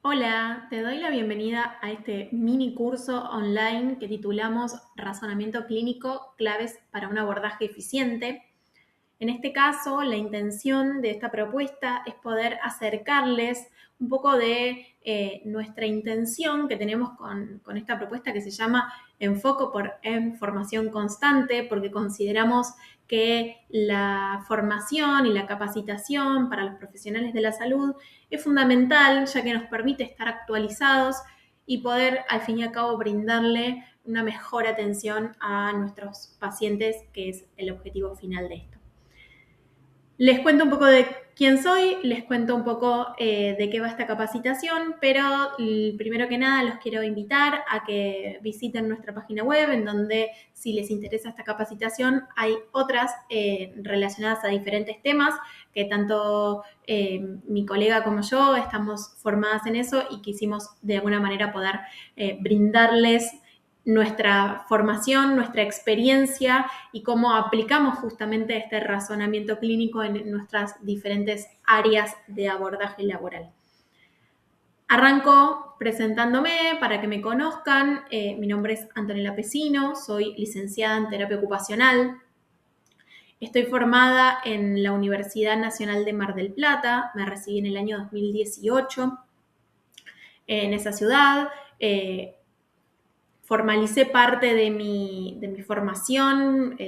Hola, te doy la bienvenida a este mini curso online que titulamos Razonamiento clínico, claves para un abordaje eficiente. En este caso, la intención de esta propuesta es poder acercarles un poco de nuestra intención que tenemos con esta propuesta que se llama Enfoco en Formación Constante, porque consideramos que la formación y la capacitación para los profesionales de la salud es fundamental, ya que nos permite estar actualizados y poder, al fin y al cabo, brindarle una mejor atención a nuestros pacientes, que es el objetivo final de esto. Les cuento un poco de quién soy, les cuento un poco de qué va esta capacitación, pero primero que nada los quiero invitar a que visiten nuestra página web, en donde si les interesa esta capacitación hay otras relacionadas a diferentes temas que tanto mi colega como yo estamos formadas en eso y quisimos de alguna manera poder brindarles nuestra formación, nuestra experiencia y cómo aplicamos justamente este razonamiento clínico en nuestras diferentes áreas de abordaje laboral. Arranco presentándome para que me conozcan. Mi nombre es Antonella Pesino, soy licenciada en terapia ocupacional. Estoy formada en la Universidad Nacional de Mar del Plata, me recibí en el año 2018 en esa ciudad. Formalicé parte de mi formación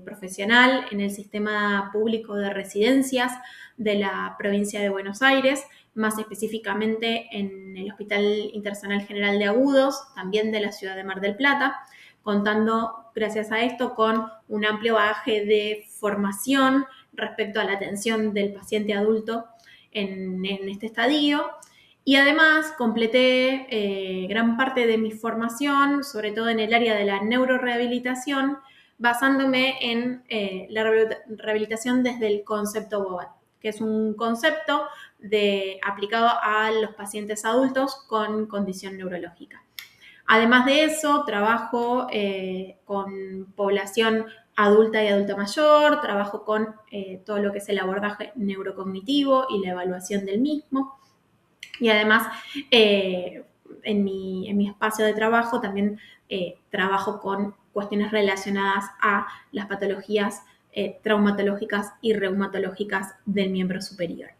profesional en el sistema público de residencias de la provincia de Buenos Aires, más específicamente en el Hospital Internacional General de Agudos, también de la ciudad de Mar del Plata, contando, gracias a esto, con un amplio bagaje de formación respecto a la atención del paciente adulto en este estadio. Y además completé gran parte de mi formación, sobre todo en el área de la neurorehabilitación, basándome en la rehabilitación desde el concepto BOBAT, que es un concepto aplicado a los pacientes adultos con condición neurológica. Además de eso, trabajo con población adulta y adulta mayor, trabajo con todo lo que es el abordaje neurocognitivo y la evaluación del mismo. Y además, en mi espacio de trabajo también trabajo con cuestiones relacionadas a las patologías traumatológicas y reumatológicas del miembro superior.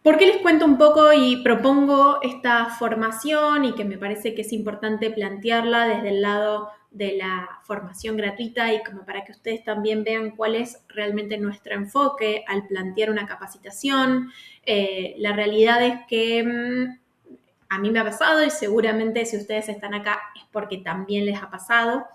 ¿Por qué les cuento un poco y propongo esta formación y que me parece que es importante plantearla desde el lado de la formación gratuita y como para que ustedes también vean cuál es realmente nuestro enfoque al plantear una capacitación? La realidad es que a mí me ha pasado y seguramente si ustedes están acá es porque también les ha pasado,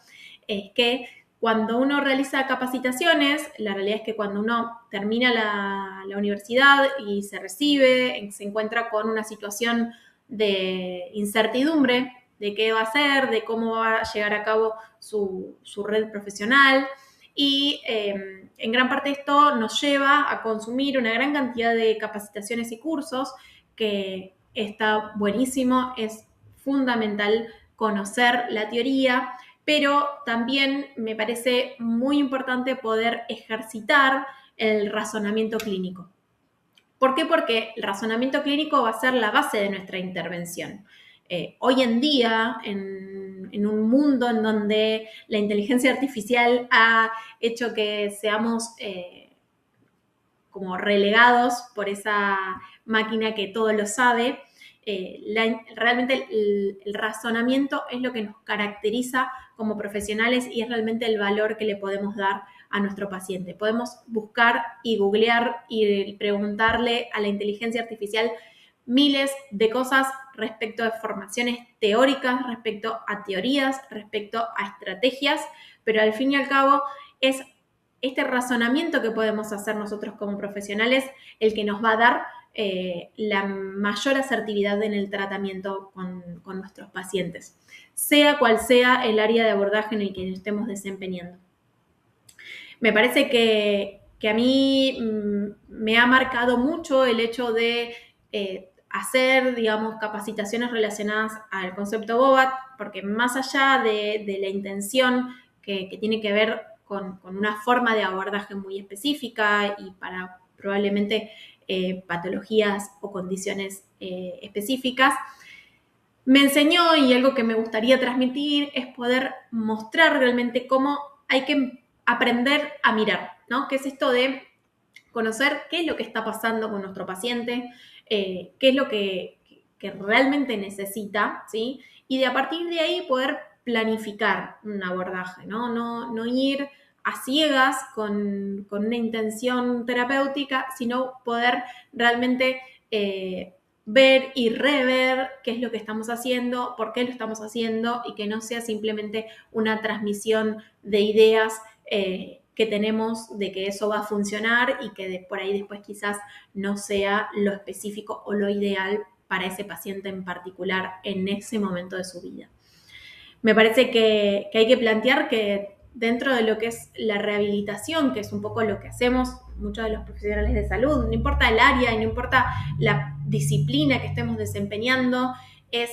es que cuando uno realiza capacitaciones, la realidad es que cuando uno termina la universidad y se recibe, se encuentra con una situación de incertidumbre de qué va a hacer, de cómo va a llegar a cabo su red profesional. Y en gran parte esto nos lleva a consumir una gran cantidad de capacitaciones y cursos que está buenísimo, es fundamental conocer la teoría, pero también me parece muy importante poder ejercitar el razonamiento clínico. ¿Por qué? Porque el razonamiento clínico va a ser la base de nuestra intervención. Hoy en día, en un mundo en donde la inteligencia artificial ha hecho que seamos como relegados por esa máquina que todo lo sabe, realmente el razonamiento es lo que nos caracteriza como profesionales y es realmente el valor que le podemos dar a nuestro paciente. Podemos buscar y googlear y preguntarle a la inteligencia artificial miles de cosas respecto a formaciones teóricas, respecto a teorías, respecto a estrategias, pero al fin y al cabo es este razonamiento que podemos hacer nosotros como profesionales el que nos va a dar la mayor asertividad en el tratamiento con nuestros pacientes, sea cual sea el área de abordaje en el que nos estemos desempeñando. Me parece que a mí me ha marcado mucho el hecho de hacer, digamos, capacitaciones relacionadas al concepto BOBAT, porque más allá de la intención que tiene que ver con una forma de abordaje muy específica y para probablemente patologías o condiciones específicas, me enseñó, y algo que me gustaría transmitir, es poder mostrar realmente cómo hay que aprender a mirar, ¿no? ¿Qué es esto de conocer qué es lo que está pasando con nuestro paciente, qué es lo que realmente necesita, ¿sí? Y de a partir de ahí poder planificar un abordaje, ¿no? No ir a ciegas con una intención terapéutica, sino poder realmente ver y rever qué es lo que estamos haciendo, por qué lo estamos haciendo, y que no sea simplemente una transmisión de ideas que tenemos de que eso va a funcionar y que por ahí después quizás no sea lo específico o lo ideal para ese paciente en particular en ese momento de su vida. Me parece que hay que plantear que dentro de lo que es la rehabilitación, que es un poco lo que hacemos muchos de los profesionales de salud, no importa el área y no importa la disciplina que estemos desempeñando, es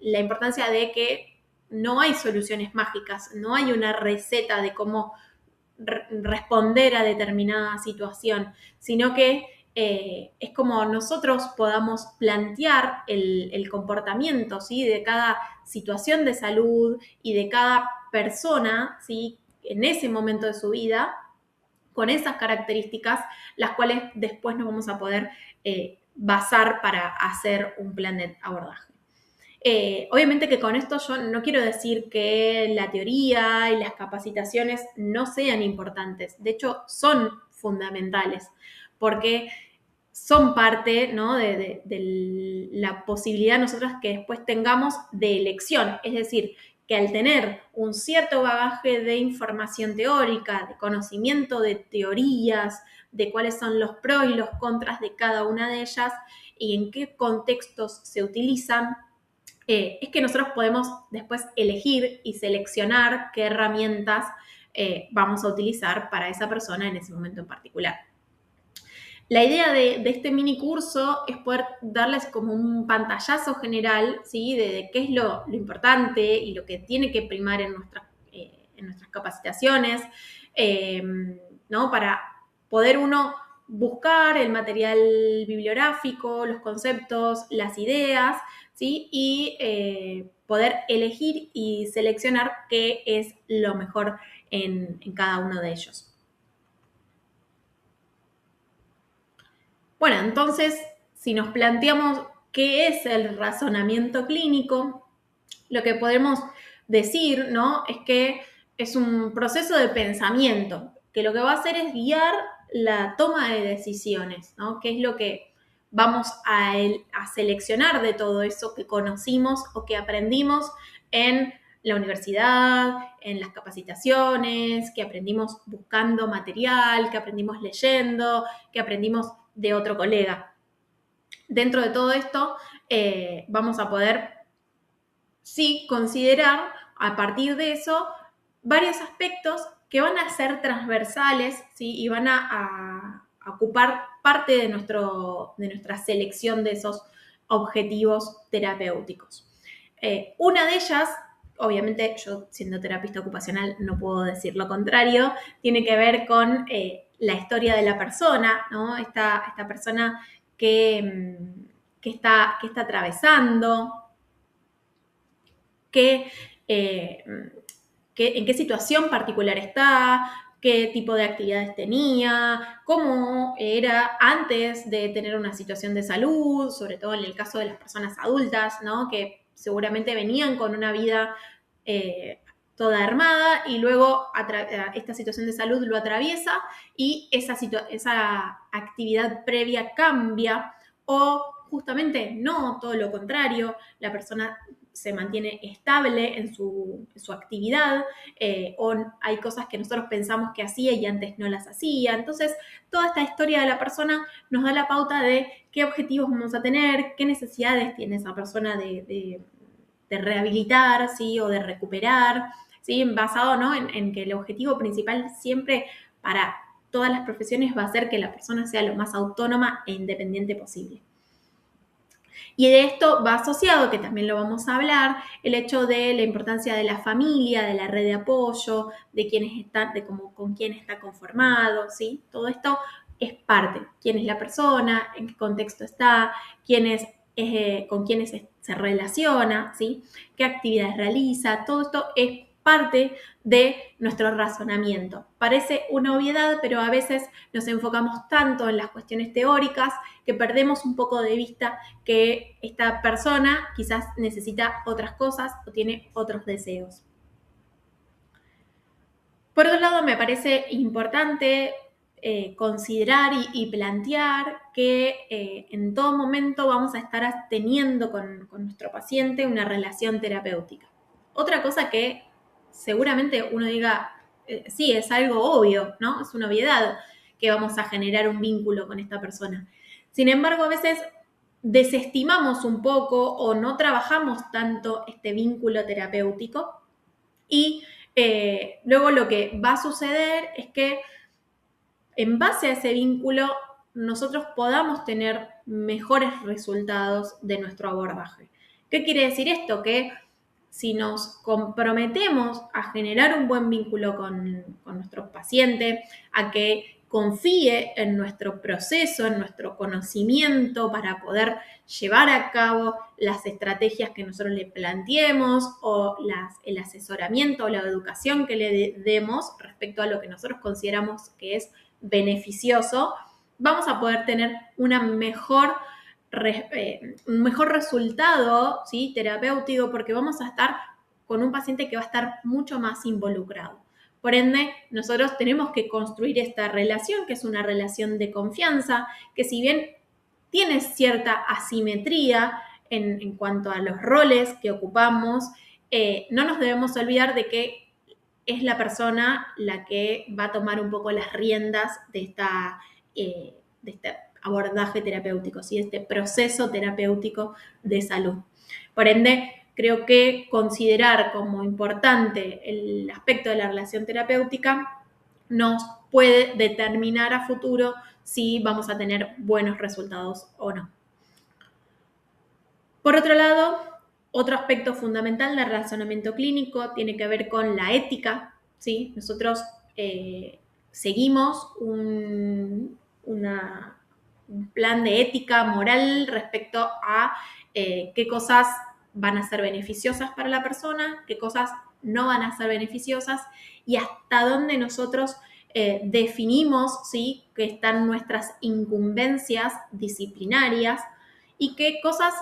la importancia de que no hay soluciones mágicas, no hay una receta de cómo responder a determinada situación, sino que es como nosotros podamos plantear el comportamiento, ¿sí? De cada situación de salud y de cada persona, ¿sí? En ese momento de su vida, con esas características, las cuales después nos vamos a poder basar para hacer un plan de abordaje. Obviamente que con esto yo no quiero decir que la teoría y las capacitaciones no sean importantes. De hecho, son fundamentales porque son parte, ¿no? de la posibilidad nosotros que después tengamos de elección. Es decir, que al tener un cierto bagaje de información teórica, de conocimiento de teorías, de cuáles son los pros y los contras de cada una de ellas y en qué contextos se utilizan, es que nosotros podemos después elegir y seleccionar qué herramientas vamos a utilizar para esa persona en ese momento en particular. La idea de este mini curso es poder darles como un pantallazo general, ¿sí? De qué es lo importante y lo que tiene que primar en nuestras capacitaciones, ¿no? Para poder uno buscar el material bibliográfico, los conceptos, las ideas, ¿sí? Y poder elegir y seleccionar qué es lo mejor en cada uno de ellos. Bueno, entonces, si nos planteamos qué es el razonamiento clínico, lo que podemos decir, ¿no? Es que es un proceso de pensamiento, que lo que va a hacer es guiar la toma de decisiones, ¿no? ¿Qué es lo que vamos a seleccionar de todo eso que conocimos o que aprendimos en la universidad, en las capacitaciones, que aprendimos buscando material, que aprendimos leyendo, que aprendimos de otro colega? Dentro de todo esto, vamos a poder, sí, considerar a partir de eso varios aspectos que van a ser transversales, ¿sí? Y van a ocupar parte de nuestra selección de esos objetivos terapéuticos. Una de ellas, obviamente yo siendo terapista ocupacional no puedo decir lo contrario, tiene que ver con la historia de la persona, ¿no? Esta persona que está atravesando, que, eh, en qué situación particular está, qué tipo de actividades tenía, cómo era antes de tener una situación de salud, sobre todo en el caso de las personas adultas, ¿no? Que seguramente venían con una vida toda armada y luego esta situación de salud lo atraviesa y esa actividad previa cambia, o justamente no, todo lo contrario, la persona se mantiene estable en su actividad, o hay cosas que nosotros pensamos que hacía y antes no las hacía. Entonces, toda esta historia de la persona nos da la pauta de qué objetivos vamos a tener, qué necesidades tiene esa persona de rehabilitar, ¿sí? O de recuperar, ¿sí? Basado, ¿no? en que el objetivo principal siempre para todas las profesiones va a ser que la persona sea lo más autónoma e independiente posible. Y de esto va asociado, que también lo vamos a hablar, el hecho de la importancia de la familia, de la red de apoyo, de quiénes están, de cómo, con quién está conformado, ¿sí? Todo esto es parte. ¿Quién es la persona? ¿En qué contexto está? ¿Con quiénes se relaciona? ¿Sí? ¿Qué actividades realiza? Todo esto es parte de nuestro razonamiento. Parece una obviedad, pero a veces nos enfocamos tanto en las cuestiones teóricas que perdemos un poco de vista que esta persona quizás necesita otras cosas o tiene otros deseos. Por otro lado, me parece importante considerar y plantear que en todo momento vamos a estar teniendo con nuestro paciente una relación terapéutica. Otra cosa que seguramente uno diga, sí, es algo obvio, ¿no? Es una obviedad que vamos a generar un vínculo con esta persona. Sin embargo, a veces desestimamos un poco o no trabajamos tanto este vínculo terapéutico y luego lo que va a suceder es que en base a ese vínculo nosotros podamos tener mejores resultados de nuestro abordaje. ¿Qué quiere decir esto? Que si nos comprometemos a generar un buen vínculo con nuestro paciente, a que confíe en nuestro proceso, en nuestro conocimiento para poder llevar a cabo las estrategias que nosotros le planteemos o el asesoramiento o la educación que le demos respecto a lo que nosotros consideramos que es beneficioso, vamos a poder tener un mejor resultado, ¿sí?, terapéutico, porque vamos a estar con un paciente que va a estar mucho más involucrado. Por ende, nosotros tenemos que construir esta relación, que es una relación de confianza, que si bien tiene cierta asimetría en cuanto a los roles que ocupamos, no nos debemos olvidar de que es la persona la que va a tomar un poco las riendas de este abordaje terapéutico, ¿sí?, este proceso terapéutico de salud. Por ende, creo que considerar como importante el aspecto de la relación terapéutica nos puede determinar a futuro si vamos a tener buenos resultados o no. Por otro lado, otro aspecto fundamental del razonamiento clínico tiene que ver con la ética, ¿sí? Nosotros seguimos un plan de ética moral respecto a qué cosas van a ser beneficiosas para la persona, qué cosas no van a ser beneficiosas y hasta dónde nosotros definimos, ¿sí?, que están nuestras incumbencias disciplinarias y qué cosas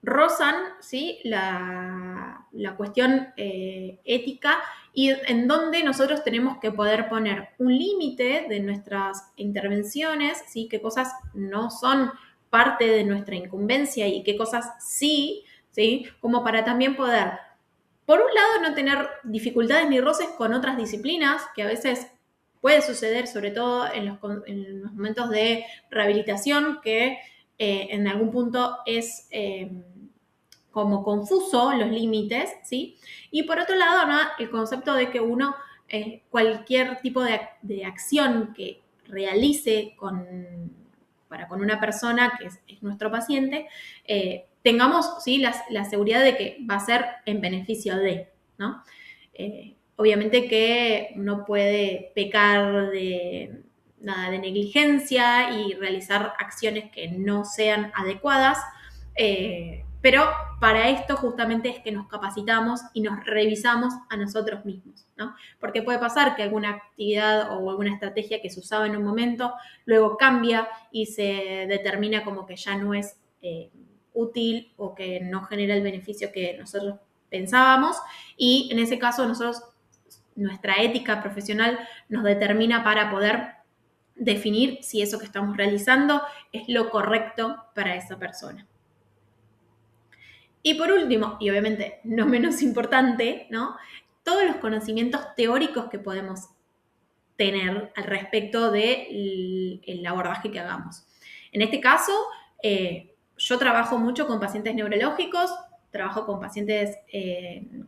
rozan, ¿sí?, la cuestión ética y en donde nosotros tenemos que poder poner un límite de nuestras intervenciones, ¿sí?, qué cosas no son parte de nuestra incumbencia y qué cosas sí, ¿sí?, como para también poder, por un lado, no tener dificultades ni roces con otras disciplinas, que a veces puede suceder, sobre todo en los momentos de rehabilitación, que en algún punto es como confuso los límites, ¿sí? Y por otro lado, ¿no?, el concepto de que uno, cualquier tipo de acción que realice con una persona que es nuestro paciente, tengamos, ¿sí?, la seguridad de que va a ser en beneficio de, ¿no? Obviamente que uno puede pecar de negligencia y realizar acciones que no sean adecuadas, pero para esto justamente es que nos capacitamos y nos revisamos a nosotros mismos, ¿no? Porque puede pasar que alguna actividad o alguna estrategia que se usaba en un momento luego cambia y se determina como que ya no es útil o que no genera el beneficio que nosotros pensábamos, y en ese caso nuestra ética profesional nos determina para poder definir si eso que estamos realizando es lo correcto para esa persona. Y por último, y obviamente no menos importante, ¿no?, todos los conocimientos teóricos que podemos tener al respecto del abordaje que hagamos. En este caso, yo trabajo mucho con pacientes neurológicos, trabajo con pacientes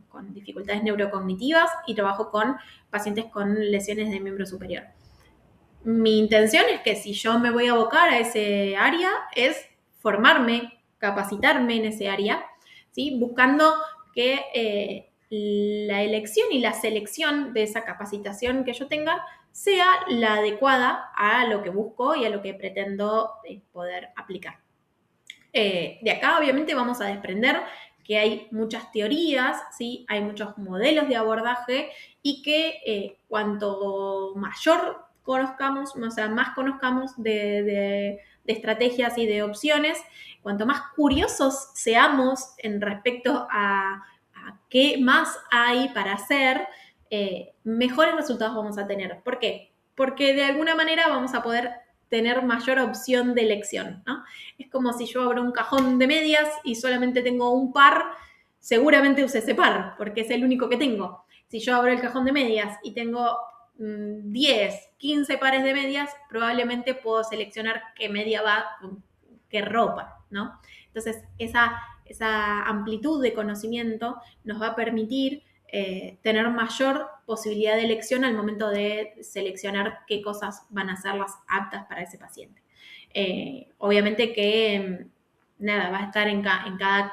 con dificultades neurocognitivas y trabajo con pacientes con lesiones de miembro superior. Mi intención es que si yo me voy a abocar a ese área es formarme, capacitarme en ese área, ¿sí?, buscando que la elección y la selección de esa capacitación que yo tenga sea la adecuada a lo que busco y a lo que pretendo poder aplicar. De acá obviamente vamos a desprender que hay muchas teorías, ¿sí? Hay muchos modelos de abordaje y que cuanto mayor conozcamos, o sea, más conozcamos de estrategias y de opciones, cuanto más curiosos seamos en respecto a qué más hay para hacer, mejores resultados vamos a tener. ¿Por qué? Porque de alguna manera vamos a poder tener mayor opción de elección, ¿no? Es como si yo abro un cajón de medias y solamente tengo un par, seguramente use ese par, porque es el único que tengo. Si yo abro el cajón de medias y tengo 10, 15 pares de medias, probablemente puedo seleccionar qué media va con qué ropa, ¿no? Entonces, esa amplitud de conocimiento nos va a permitir tener mayor posibilidad de elección al momento de seleccionar qué cosas van a ser las aptas para ese paciente. Obviamente que nada, va a estar en cada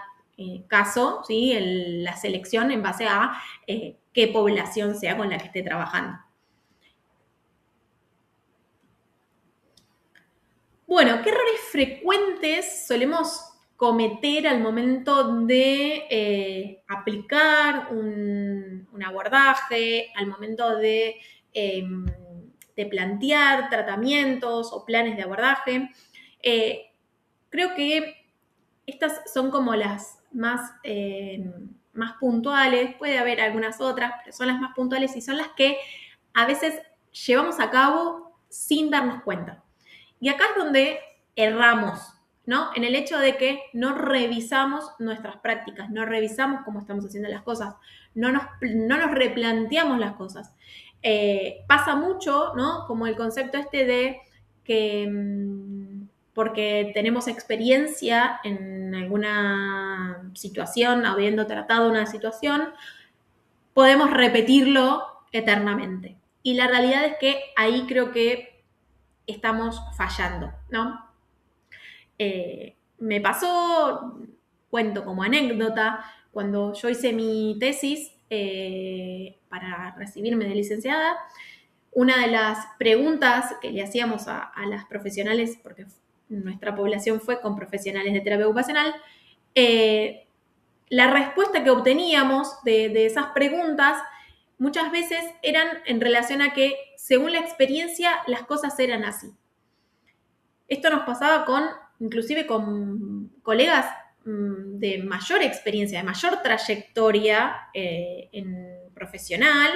caso, ¿sí? La selección en base a qué población sea con la que esté trabajando. Bueno, ¿qué errores frecuentes solemos cometer al momento de aplicar un abordaje, al momento de plantear tratamientos o planes de abordaje? Creo que estas son como las más puntuales, puede haber algunas otras, pero son las más puntuales y son las que a veces llevamos a cabo sin darnos cuenta. Y acá es donde erramos, ¿no? En el hecho de que no revisamos nuestras prácticas, no revisamos cómo estamos haciendo las cosas, no nos replanteamos las cosas. Pasa mucho, ¿no? Como el concepto este de que porque tenemos experiencia en alguna situación, habiendo tratado una situación, podemos repetirlo eternamente. Y la realidad es que ahí creo que estamos fallando, ¿no? Me pasó, cuento como anécdota, cuando yo hice mi tesis para recibirme de licenciada, una de las preguntas que le hacíamos a las profesionales, porque nuestra población fue con profesionales de terapia ocupacional, la respuesta que obteníamos de esas preguntas muchas veces eran en relación a que, según la experiencia, las cosas eran así. Esto nos pasaba inclusive con colegas de mayor experiencia, de mayor trayectoria en profesional,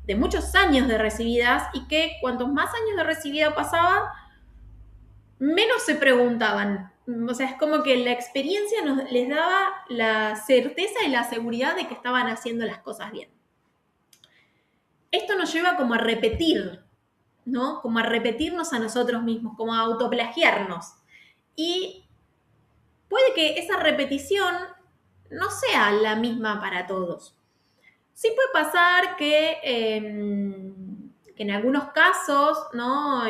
de muchos años de recibidas, y que cuantos más años de recibida pasaban, menos se preguntaban. O sea, es como que la experiencia les daba la certeza y la seguridad de que estaban haciendo las cosas bien. Esto nos lleva como a repetir, ¿no? Como a repetirnos a nosotros mismos, como a autoplagiarnos. Y puede que esa repetición no sea la misma para todos. Sí puede pasar que en algunos casos, ¿no?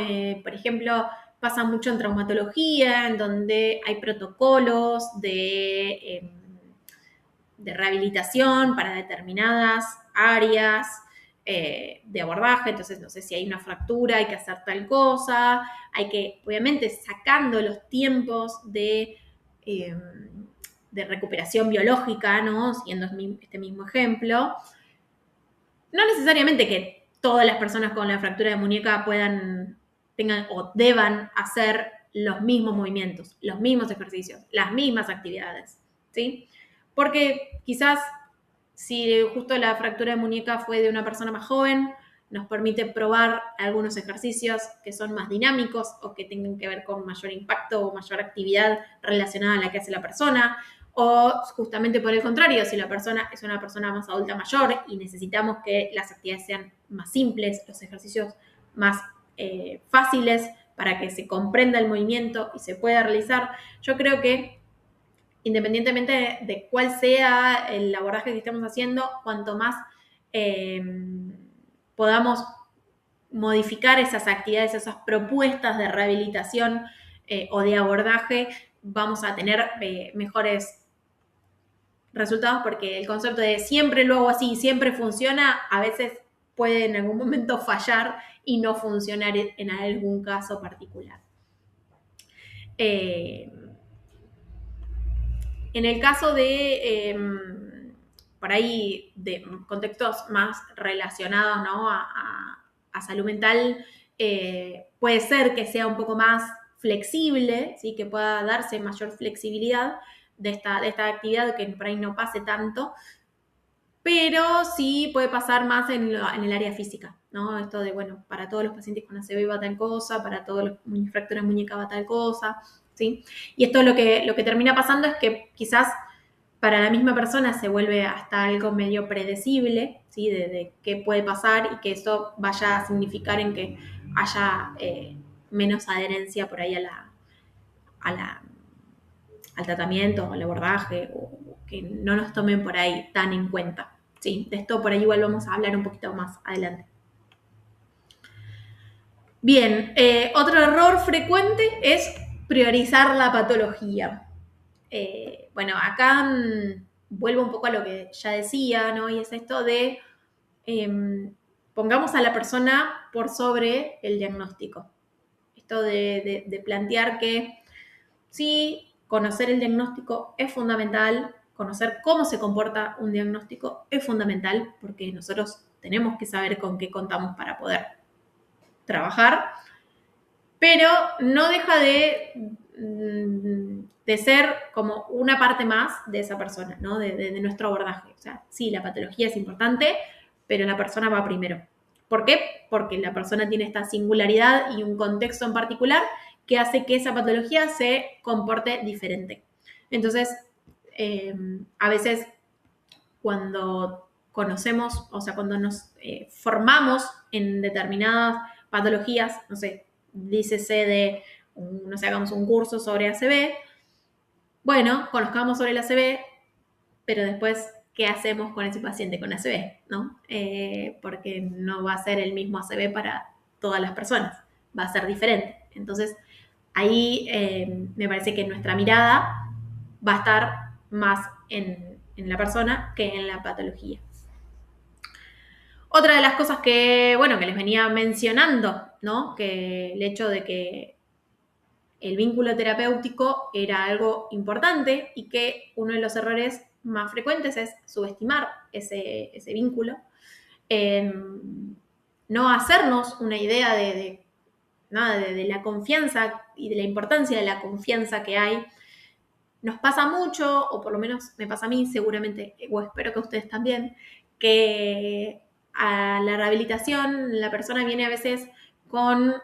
Por ejemplo, pasa mucho en traumatología, en donde hay protocolos de rehabilitación para determinadas áreas de abordaje. Entonces, no sé si hay una fractura, hay que hacer tal cosa, hay que, obviamente, sacando los tiempos de recuperación biológica, ¿no? Siguiendo este mismo ejemplo. No necesariamente que todas las personas con la fractura de muñeca tengan o deban hacer los mismos movimientos, los mismos ejercicios, las mismas actividades, ¿sí? Porque quizás si justo la fractura de muñeca fue de una persona más joven, nos permite probar algunos ejercicios que son más dinámicos o que tengan que ver con mayor impacto o mayor actividad relacionada a la que hace la persona. O justamente por el contrario, si la persona es una persona más adulta mayor y necesitamos que las actividades sean más simples, los ejercicios más fáciles para que se comprenda el movimiento y se pueda realizar, yo creo que independientemente de cuál sea el abordaje que estemos haciendo, cuanto más podamos modificar esas actividades, esas propuestas de rehabilitación o de abordaje, vamos a tener mejores resultados, porque el concepto de siempre lo hago así, siempre funciona, a veces puede en algún momento fallar y no funcionar en algún caso particular. En el caso de, por ahí, de contextos más relacionados, ¿no? a salud mental, puede ser que sea un poco más flexible, ¿sí? Que pueda darse mayor flexibilidad de esta actividad, que por ahí no pase tanto, pero sí puede pasar más en el área física, ¿no? Esto de, bueno, para todos los pacientes con ACV va tal cosa, para todos los fracturas muñeca va tal cosa, ¿sí? Y esto lo que termina pasando es que quizás para la misma persona se vuelve hasta algo medio predecible, ¿sí? De qué puede pasar y que eso vaya a significar en que haya menos adherencia por ahí a la, al tratamiento, al abordaje, o que no nos tomen por ahí tan en cuenta. Sí, de esto por ahí igual vamos a hablar un poquito más adelante. Bien, otro error frecuente es priorizar la patología. Bueno, acá vuelvo un poco a lo que ya decía, ¿no? Y es esto de pongamos a la persona por sobre el diagnóstico. Esto de plantear que sí, conocer el diagnóstico es fundamental, conocer cómo se comporta un diagnóstico es fundamental, porque nosotros tenemos que saber con qué contamos para poder trabajar, pero no deja de ser como una parte más de esa persona, ¿no? De nuestro abordaje. O sea, sí, la patología es importante, pero la persona va primero. ¿Por qué? Porque la persona tiene esta singularidad y un contexto en particular que hace que esa patología se comporte diferente. Entonces, a veces cuando conocemos, o sea, cuando nos formamos en determinadas patologías, no sé, dícese de, no sé, hagamos un curso sobre ACV, bueno, conozcamos sobre el ACV, pero después, ¿qué hacemos con ese paciente con ACV? ¿No? Porque no va a ser el mismo ACV para todas las personas, va a ser diferente. Entonces, ahí me parece que nuestra mirada va a estar más en la persona que en la patología. Otra de las cosas que, bueno, que les venía mencionando, ¿no? Que el hecho de que el vínculo terapéutico era algo importante y que uno de los errores más frecuentes es subestimar ese vínculo, no hacernos una idea de la confianza y de la importancia de la confianza que hay. Nos pasa mucho, o por lo menos me pasa a mí, seguramente, o espero que a ustedes también, que a la rehabilitación la persona viene a veces con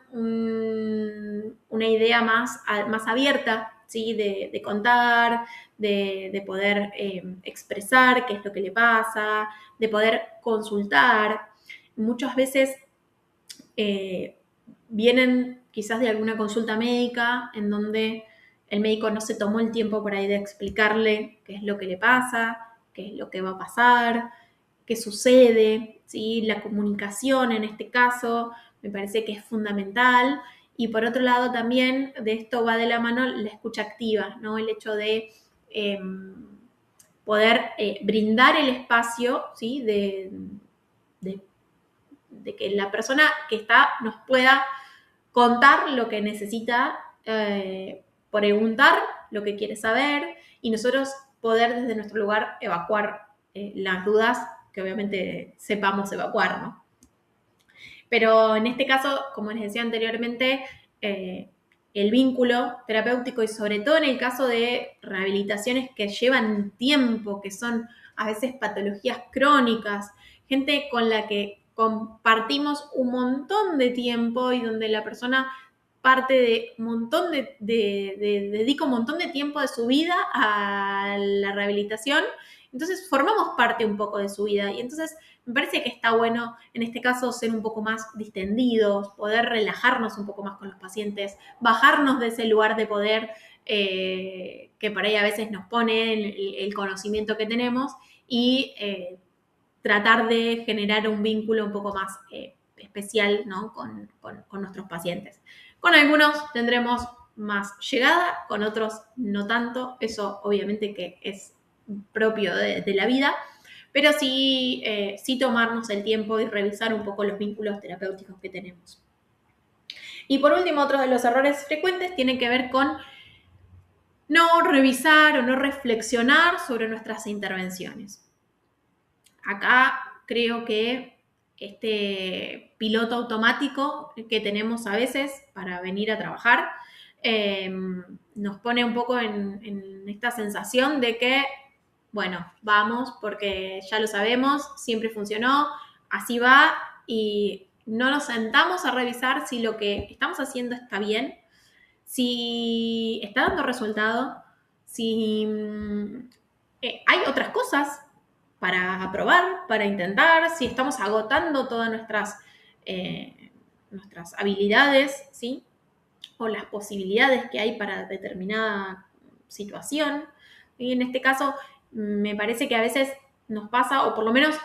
una idea más abierta, ¿sí? De contar, de poder expresar qué es lo que le pasa, de poder consultar. Muchas veces vienen quizás de alguna consulta médica en donde el médico no se tomó el tiempo por ahí de explicarle qué es lo que le pasa, qué es lo que va a pasar, qué sucede, ¿sí? La comunicación en este caso me parece que es fundamental. Y por otro lado también de esto va de la mano la escucha activa, ¿no? El hecho de poder brindar el espacio, ¿sí? De que la persona que está nos pueda contar lo que necesita, preguntar lo que quiere saber y nosotros poder desde nuestro lugar evacuar las dudas que obviamente sepamos evacuar, ¿no? Pero en este caso, como les decía anteriormente, el vínculo terapéutico y sobre todo en el caso de rehabilitaciones que llevan tiempo, que son a veces patologías crónicas, gente con la que compartimos un montón de tiempo y donde la persona parte de un montón dedica un montón de tiempo de su vida a la rehabilitación, entonces formamos parte un poco de su vida y entonces me parece que está bueno en este caso ser un poco más distendidos, poder relajarnos un poco más con los pacientes, bajarnos de ese lugar de poder que por ahí a veces nos pone el conocimiento que tenemos y tratar de generar un vínculo un poco más especial, ¿no? con nuestros pacientes. Con algunos tendremos más llegada, con otros no tanto, eso obviamente que es propio de la vida, pero sí, sí tomarnos el tiempo y revisar un poco los vínculos terapéuticos que tenemos. Y por último, otro de los errores frecuentes tiene que ver con no revisar o no reflexionar sobre nuestras intervenciones. Acá creo que este piloto automático que tenemos a veces para venir a trabajar nos pone un poco en esta sensación de que, bueno, vamos porque ya lo sabemos, siempre funcionó, así va, y no nos sentamos a revisar si lo que estamos haciendo está bien, si está dando resultado, si hay otras cosas para probar, para intentar, si estamos agotando todas nuestras habilidades, ¿sí? O las posibilidades que hay para determinada situación. Y en este caso, me parece que a veces nos pasa, o por lo menos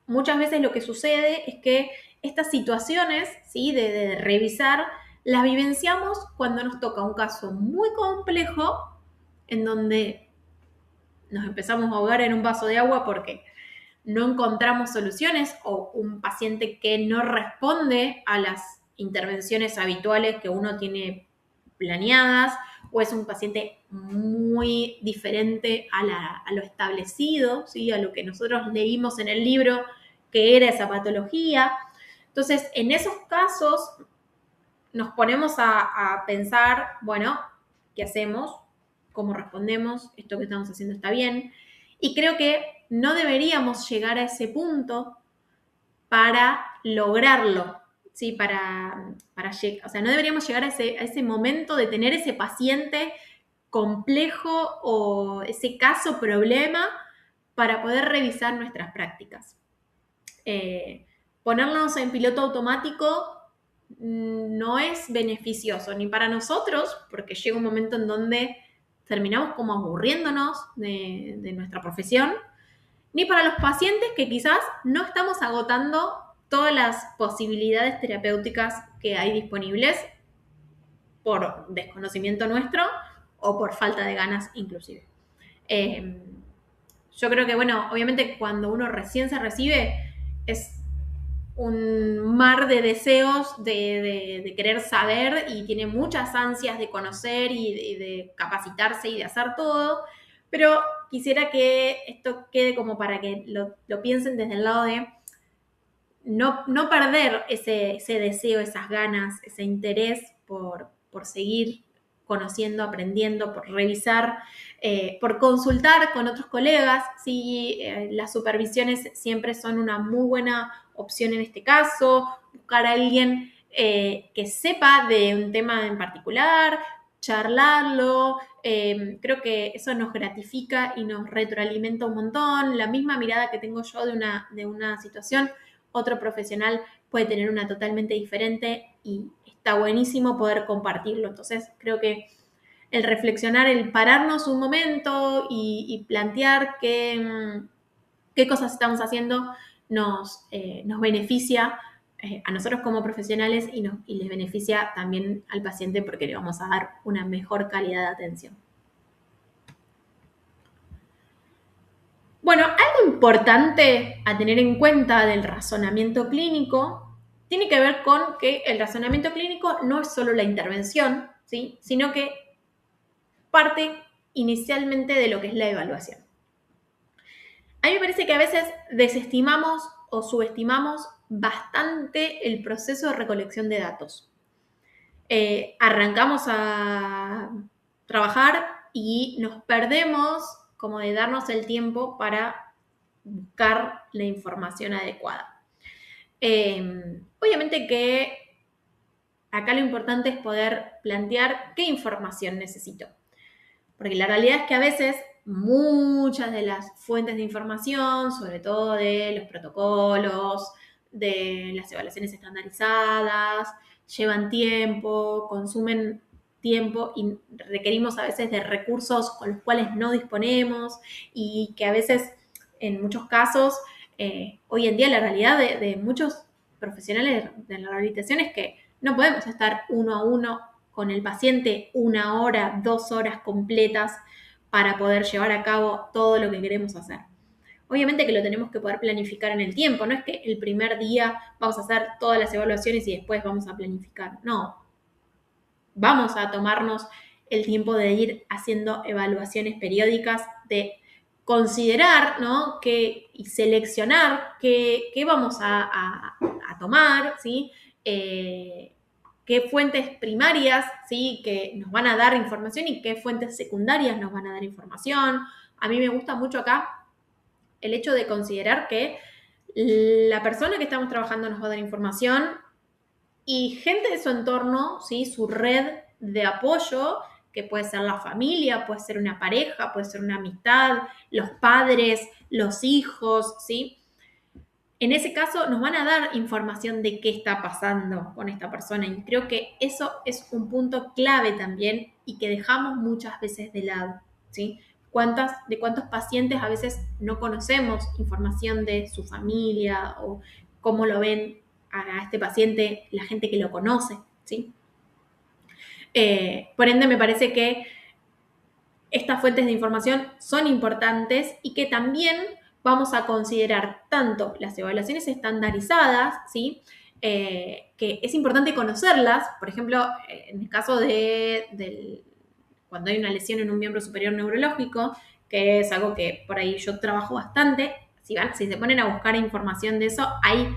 muchas veces lo que sucede es que estas situaciones, ¿sí? de revisar, las vivenciamos cuando nos toca un caso muy complejo en donde nos empezamos a ahogar en un vaso de agua porque no encontramos soluciones o un paciente que no responde a las intervenciones habituales que uno tiene planeadas, o es un paciente muy diferente a lo establecido, ¿sí? A lo que nosotros leímos en el libro que era esa patología. Entonces, en esos casos nos ponemos a pensar, bueno, ¿qué hacemos? ¿Cómo respondemos? ¿Esto que estamos haciendo está bien? Y creo que no deberíamos llegar a ese punto para lograrlo, ¿sí? O sea, no deberíamos llegar a ese momento de tener ese paciente complejo o ese caso problema para poder revisar nuestras prácticas. Ponernos en piloto automático no es beneficioso ni para nosotros, porque llega un momento en donde terminamos como aburriéndonos de nuestra profesión, ni para los pacientes que quizás no estamos agotando todas las posibilidades terapéuticas que hay disponibles por desconocimiento nuestro o por falta de ganas inclusive. Yo creo que, bueno, obviamente cuando uno recién se recibe es un mar de deseos de querer saber y tiene muchas ansias de conocer y de capacitarse y de hacer todo, pero quisiera que esto quede como para que lo piensen desde el lado de no perder ese deseo, esas ganas, ese interés por seguir conociendo, aprendiendo, por revisar, por consultar con otros colegas. Sí, las supervisiones siempre son una muy buena opción en este caso. Buscar a alguien que sepa de un tema en particular, charlarlo. Creo que eso nos gratifica y nos retroalimenta un montón. La misma mirada que tengo yo de una situación, otro profesional puede tener una totalmente diferente y está buenísimo poder compartirlo. Entonces, creo que el reflexionar, el pararnos un momento y plantear qué cosas estamos haciendo nos beneficia a nosotros como profesionales y les beneficia también al paciente porque le vamos a dar una mejor calidad de atención. Bueno, algo importante a tener en cuenta del razonamiento clínico tiene que ver con que el razonamiento clínico no es solo la intervención, ¿sí? Sino que parte inicialmente de lo que es la evaluación. A mí me parece que a veces desestimamos o subestimamos bastante el proceso de recolección de datos. Arrancamos a trabajar y nos perdemos como de darnos el tiempo para buscar la información adecuada. Obviamente que acá lo importante es poder plantear qué información necesito. Porque la realidad es que a veces muchas de las fuentes de información, sobre todo de los protocolos, de las evaluaciones estandarizadas, llevan tiempo, consumen tiempo y requerimos a veces de recursos con los cuales no disponemos y que a veces, en muchos casos, hoy en día la realidad de muchos profesionales de la rehabilitación es que no podemos estar uno a uno con el paciente 1 hora, 2 horas completas para poder llevar a cabo todo lo que queremos hacer. Obviamente que lo tenemos que poder planificar en el tiempo, no es que el primer día vamos a hacer todas las evaluaciones y después vamos a planificar, no, vamos a tomarnos el tiempo de ir haciendo evaluaciones periódicas, de considerar, ¿no? Y seleccionar qué vamos a tomar, ¿sí? Qué fuentes primarias, ¿sí? Que nos van a dar información y qué fuentes secundarias nos van a dar información. A mí me gusta mucho acá el hecho de considerar que la persona que estamos trabajando nos va a dar información y gente de su entorno, ¿sí? Su red de apoyo, que puede ser la familia, puede ser una pareja, puede ser una amistad, los padres, los hijos, ¿sí? En ese caso nos van a dar información de qué está pasando con esta persona y creo que eso es un punto clave también y que dejamos muchas veces de lado, ¿sí? De cuántos pacientes a veces no conocemos información de su familia o cómo lo ven a este paciente la gente que lo conoce, ¿sí? Por ende, me parece que estas fuentes de información son importantes y que también vamos a considerar tanto las evaluaciones estandarizadas, ¿sí? Que es importante conocerlas, por ejemplo, en el caso cuando hay una lesión en un miembro superior neurológico, que es algo que por ahí yo trabajo bastante, si se ponen a buscar información de eso, hay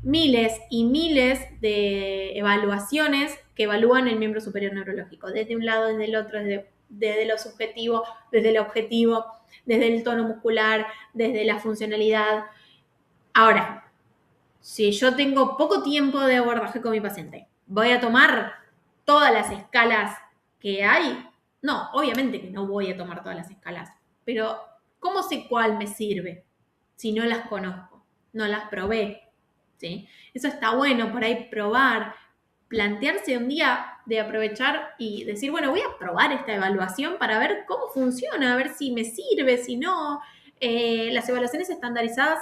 miles y miles de evaluaciones que evalúan el miembro superior neurológico, desde un lado, desde el otro, desde lo subjetivo, desde el objetivo, desde el tono muscular, desde la funcionalidad. Ahora, si yo tengo poco tiempo de abordaje con mi paciente, ¿voy a tomar todas las escalas que hay? No, obviamente que no voy a tomar todas las escalas, pero ¿cómo sé cuál me sirve si no las conozco, no las probé? ¿Sí? Eso está bueno por ahí probar, plantearse un día de aprovechar y decir, bueno, voy a probar esta evaluación para ver cómo funciona, a ver si me sirve, si no. Las evaluaciones estandarizadas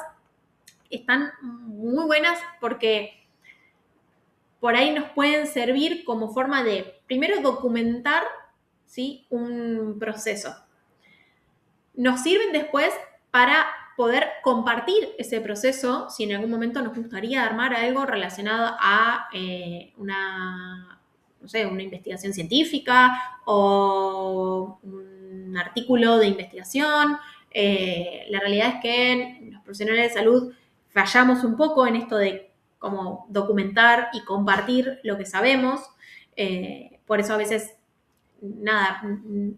están muy buenas porque por ahí nos pueden servir como forma de, primero, documentar, ¿sí? Un proceso. Nos sirven después para poder compartir ese proceso si en algún momento nos gustaría armar algo relacionado a no sé, una investigación científica o un artículo de investigación. La realidad es que los profesionales de salud fallamos un poco en esto de cómo documentar y compartir lo que sabemos. Por eso a veces nada,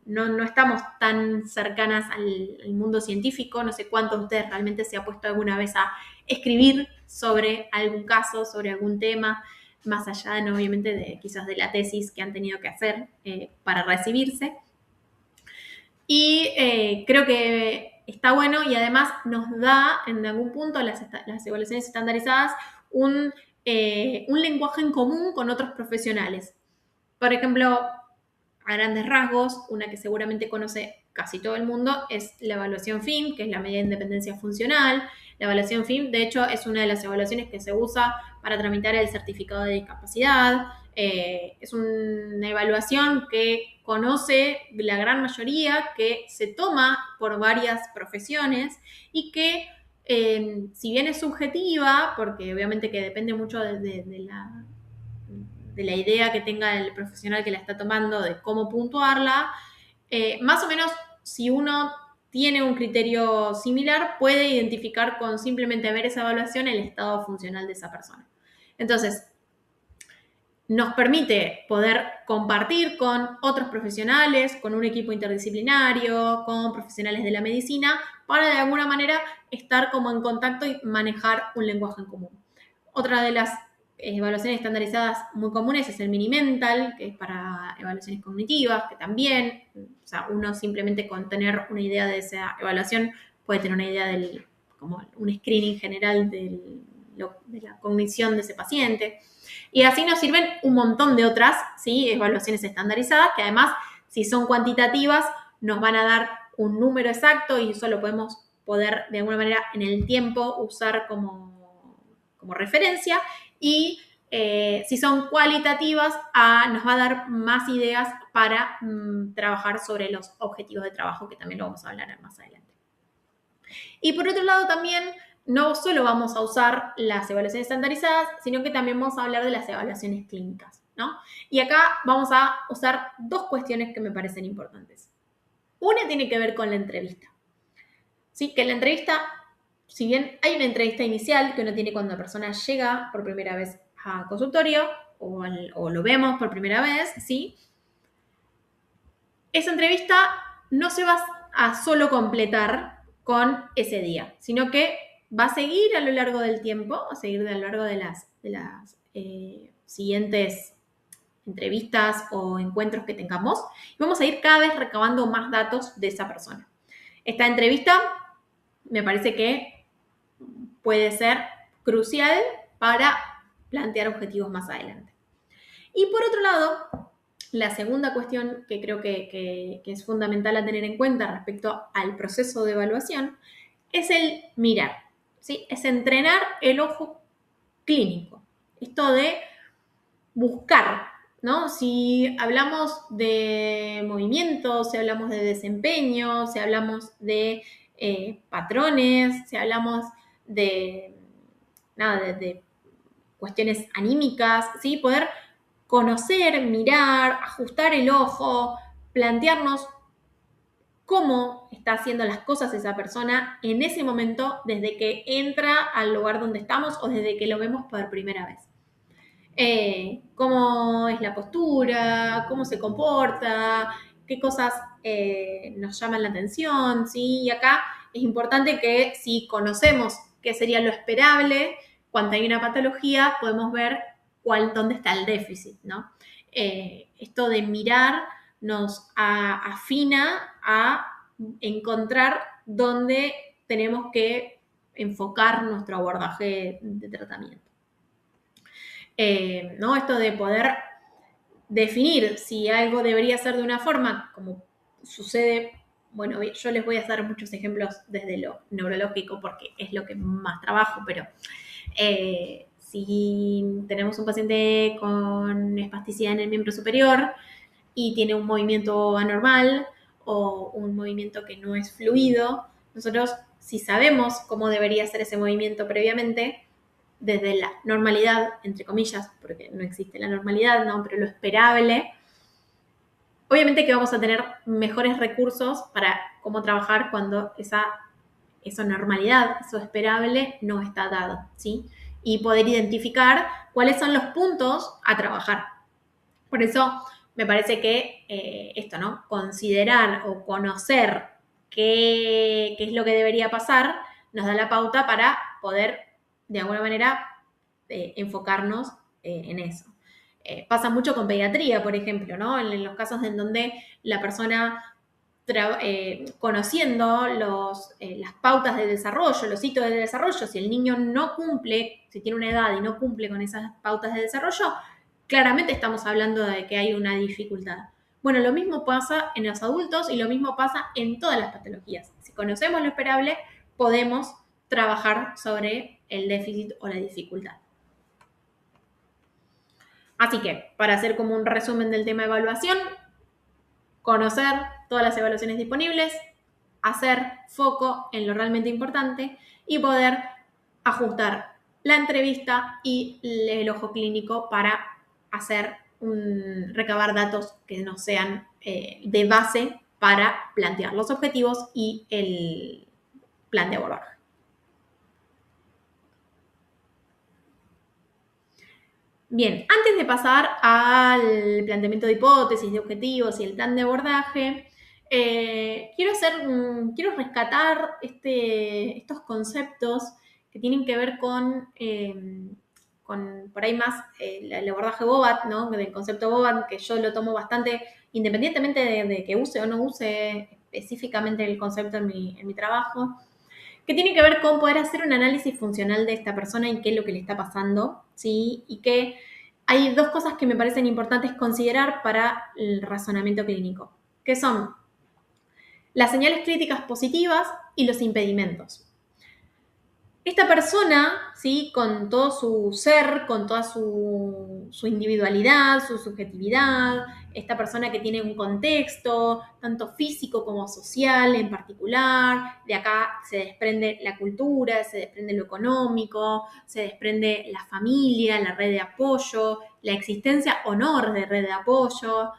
no estamos tan cercanas al mundo científico. No sé cuánto de ustedes realmente se ha puesto alguna vez a escribir sobre algún caso, sobre algún tema, más allá, ¿no? Obviamente, quizás de la tesis que han tenido que hacer para recibirse. Y creo que está bueno y además nos da en algún punto las evaluaciones estandarizadas un lenguaje en común con otros profesionales. Por ejemplo, a grandes rasgos, una que seguramente conoce casi todo el mundo es la evaluación FIM, que es la medida de independencia funcional. La evaluación FIM, de hecho, es una de las evaluaciones que se usa para tramitar el certificado de discapacidad. Es una evaluación que conoce la gran mayoría, que se toma por varias profesiones y que, si bien es subjetiva, porque obviamente que depende mucho de la idea que tenga el profesional que la está tomando, de cómo puntuarla, más o menos si uno tiene un criterio similar, puede identificar con simplemente ver esa evaluación el estado funcional de esa persona. Entonces, nos permite poder compartir con otros profesionales, con un equipo interdisciplinario, con profesionales de la medicina, para de alguna manera estar como en contacto y manejar un lenguaje en común. Otra de las evaluaciones estandarizadas muy comunes es el Mini-Mental, que es para evaluaciones cognitivas, que también, o sea, uno simplemente con tener una idea de esa evaluación puede tener una idea como un screening general de la cognición de ese paciente. Y así nos sirven un montón de otras, ¿sí? Evaluaciones estandarizadas, que además, si son cuantitativas, nos van a dar un número exacto y eso lo podemos de alguna manera en el tiempo usar como referencia. Y si son cualitativas, nos va a dar más ideas para trabajar sobre los objetivos de trabajo, que también lo vamos a hablar más adelante. Y por otro lado también, no solo vamos a usar las evaluaciones estandarizadas, sino que también vamos a hablar de las evaluaciones clínicas, ¿no? Y acá vamos a usar dos cuestiones que me parecen importantes. Una tiene que ver con la entrevista. ¿Sí? Que en la entrevista, si bien hay una entrevista inicial que uno tiene cuando la persona llega por primera vez a consultorio o lo vemos por primera vez, ¿sí? Esa entrevista no se va a solo completar con ese día, sino que va a seguir a lo largo del tiempo, a seguir a lo largo de las siguientes entrevistas o encuentros que tengamos, y vamos a ir cada vez recabando más datos de esa persona. Esta entrevista me parece que puede ser crucial para plantear objetivos más adelante. Y por otro lado, la segunda cuestión que creo que es fundamental a tener en cuenta respecto al proceso de evaluación es el mirar, ¿sí? Es entrenar el ojo clínico. Esto de buscar, ¿no? Si hablamos de movimiento, si hablamos de desempeño, si hablamos de patrones, si hablamos de, de cuestiones anímicas, ¿sí? Poder conocer, mirar, ajustar el ojo, plantearnos cómo está haciendo las cosas esa persona en ese momento desde que entra al lugar donde estamos o desde que lo vemos por primera vez. Cómo es la postura, cómo se comporta, qué cosas nos llaman la atención, ¿sí? Y acá es importante que si conocemos qué sería lo esperable, cuando hay una patología, podemos ver dónde está el déficit, ¿no? Esto de mirar nos afina a encontrar dónde tenemos que enfocar nuestro abordaje de tratamiento. ¿No? Esto de poder definir si algo debería ser de una forma, como sucede, bueno, yo les voy a dar muchos ejemplos desde lo neurológico porque es lo que más trabajo, pero si tenemos un paciente con espasticidad en el miembro superior y tiene un movimiento anormal o un movimiento que no es fluido, nosotros, si sabemos cómo debería ser ese movimiento previamente, desde la normalidad, entre comillas, porque no existe la normalidad, ¿no? Pero lo esperable, obviamente que vamos a tener mejores recursos para cómo trabajar cuando esa normalidad, eso esperable, no está dado, ¿sí? Y poder identificar cuáles son los puntos a trabajar. Por eso me parece que esto, ¿no? Considerar o conocer qué es lo que debería pasar, nos da la pauta para poder, de alguna manera, enfocarnos en eso. Pasa mucho con pediatría, por ejemplo, ¿no? En los casos en donde la persona conociendo las pautas de desarrollo, los hitos de desarrollo, si el niño no cumple, si tiene una edad y no cumple con esas pautas de desarrollo, claramente estamos hablando de que hay una dificultad. Bueno, lo mismo pasa en los adultos y lo mismo pasa en todas las patologías. Si conocemos lo esperable, podemos trabajar sobre el déficit o la dificultad. Así que, para hacer como un resumen del tema de evaluación, conocer todas las evaluaciones disponibles, hacer foco en lo realmente importante y poder ajustar la entrevista y el ojo clínico para recabar datos que nos sean de base para plantear los objetivos y el plan de abordaje. Bien, antes de pasar al planteamiento de hipótesis, de objetivos y el plan de abordaje, quiero rescatar estos conceptos que tienen que ver con por ahí más el abordaje Bobat, ¿no? Del concepto Bobat, que yo lo tomo bastante, independientemente de que use o no use específicamente el concepto en mi trabajo, que tiene que ver con poder hacer un análisis funcional de esta persona y qué es lo que le está pasando, ¿sí? Y que hay dos cosas que me parecen importantes considerar para el razonamiento clínico, que son las señales críticas positivas y los impedimentos. Esta persona, ¿sí? Con todo su ser, con toda su individualidad, su subjetividad, esta persona que tiene un contexto, tanto físico como social en particular, de acá se desprende la cultura, se desprende lo económico, se desprende la familia, la red de apoyo, la existencia o no de red de apoyo,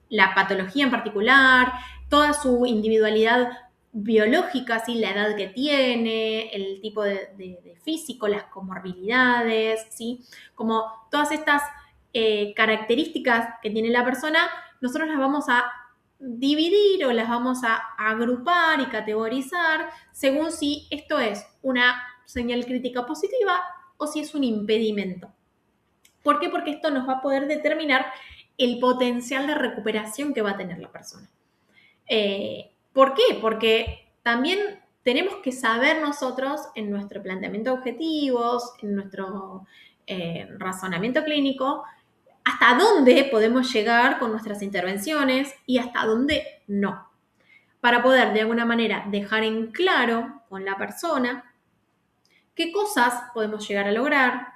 la patología en particular, toda su individualidad biológica, ¿sí? La edad que tiene, el tipo de físico, las comorbilidades, ¿sí? Como todas estas características que tiene la persona, nosotros las vamos a dividir o las vamos a agrupar y categorizar según si esto es una señal crítica positiva o si es un impedimento. ¿Por qué? Porque esto nos va a poder determinar el potencial de recuperación que va a tener la persona. ¿Por qué? Porque también tenemos que saber nosotros en nuestro planteamiento de objetivos, en nuestro razonamiento clínico, hasta dónde podemos llegar con nuestras intervenciones y hasta dónde no. Para poder de alguna manera dejar en claro con la persona qué cosas podemos llegar a lograr,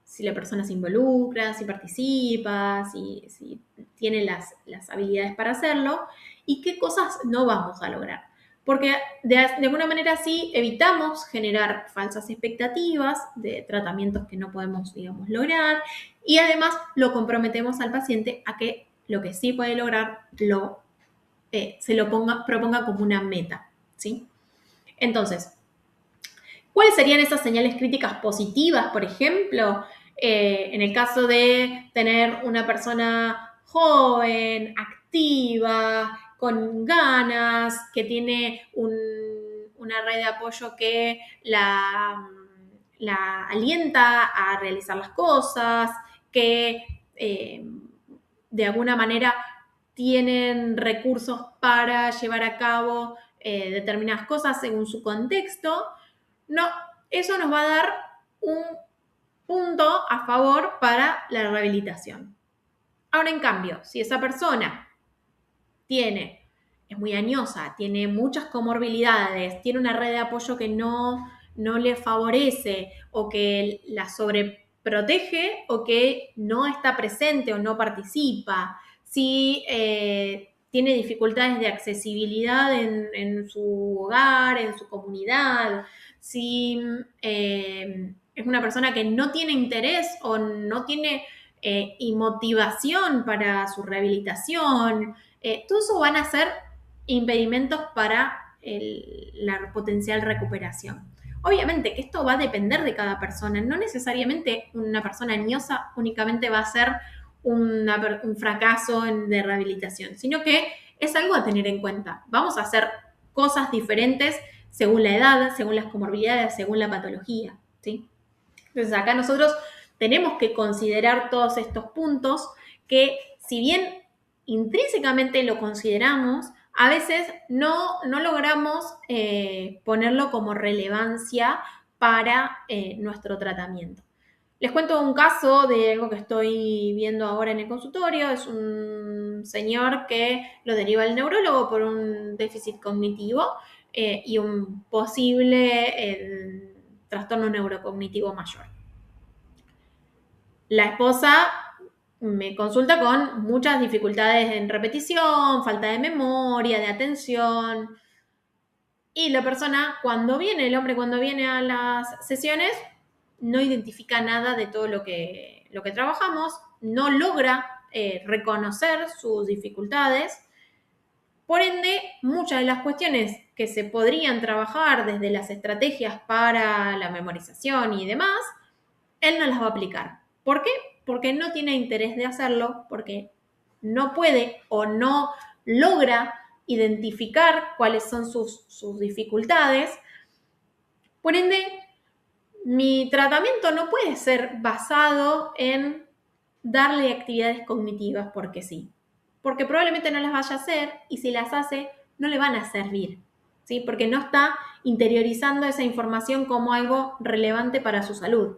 si la persona se involucra, si participa, si tiene las habilidades para hacerlo y qué cosas no vamos a lograr. Porque de alguna manera sí evitamos generar falsas expectativas de tratamientos que no podemos, digamos, lograr y además lo comprometemos al paciente a que lo que sí puede lograr se lo proponga como una meta, ¿sí? Entonces, ¿cuáles serían esas señales críticas positivas, por ejemplo? En el caso de tener una persona joven, activa, con ganas, que tiene una red de apoyo que la alienta a realizar las cosas, que de alguna manera tienen recursos para llevar a cabo determinadas cosas según su contexto. No, eso nos va a dar un punto a favor para la rehabilitación. Ahora, en cambio, si esa persona es muy añosa, tiene muchas comorbilidades, tiene una red de apoyo que no le favorece o que la sobreprotege o que no está presente o no participa, si tiene dificultades de accesibilidad en su hogar, en su comunidad, si es una persona que no tiene interés o no tiene y motivación para su rehabilitación, todo eso van a ser impedimentos para la potencial recuperación. Obviamente que esto va a depender de cada persona, no necesariamente una persona añosa únicamente va a ser un fracaso de rehabilitación, sino que es algo a tener en cuenta. Vamos a hacer cosas diferentes según la edad, según las comorbilidades, según la patología, ¿sí? Entonces acá nosotros tenemos que considerar todos estos puntos que si bien intrínsecamente lo consideramos, a veces no logramos ponerlo como relevancia para nuestro tratamiento. Les cuento un caso de algo que estoy viendo ahora en el consultorio. Es un señor que lo deriva el neurólogo por un déficit cognitivo y un posible trastorno neurocognitivo mayor. La esposa me consulta con muchas dificultades en repetición, falta de memoria, de atención. Y la persona, el hombre cuando viene a las sesiones, no identifica nada de todo lo que trabajamos, no logra reconocer sus dificultades. Por ende, muchas de las cuestiones que se podrían trabajar desde las estrategias para la memorización y demás, él no las va a aplicar. ¿Por qué? Porque no tiene interés de hacerlo, porque no puede o no logra identificar cuáles son sus dificultades. Por ende, mi tratamiento no puede ser basado en darle actividades cognitivas porque sí, porque probablemente no las vaya a hacer y si las hace no le van a servir, ¿sí? Porque no está interiorizando esa información como algo relevante para su salud.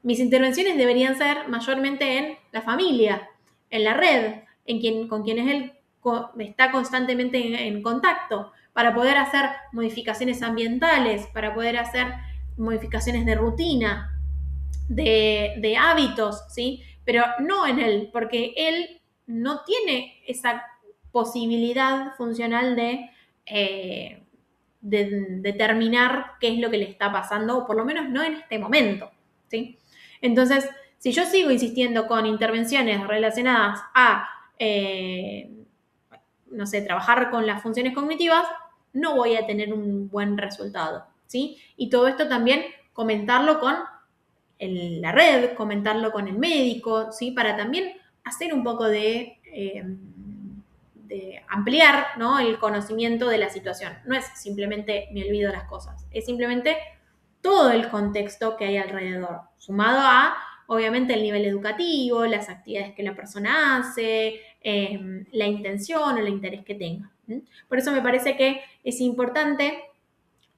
Mis intervenciones deberían ser mayormente en la familia, en la red, con quienes él está constantemente en contacto, para poder hacer modificaciones ambientales, para poder hacer modificaciones de rutina, de hábitos, ¿sí? Pero no en él, porque él no tiene esa posibilidad funcional de determinar qué es lo que le está pasando, o por lo menos no en este momento, ¿sí? Entonces, si yo sigo insistiendo con intervenciones relacionadas a, no sé, trabajar con las funciones cognitivas, no voy a tener un buen resultado, ¿sí? Y todo esto también comentarlo con la red, comentarlo con el médico, ¿sí? Para también hacer un poco de ampliar, ¿no?, el conocimiento de la situación. No es simplemente me olvido las cosas, es simplemente todo el contexto que hay alrededor, sumado a, obviamente, el nivel educativo, las actividades que la persona hace, la intención o el interés que tenga. Por eso me parece que es importante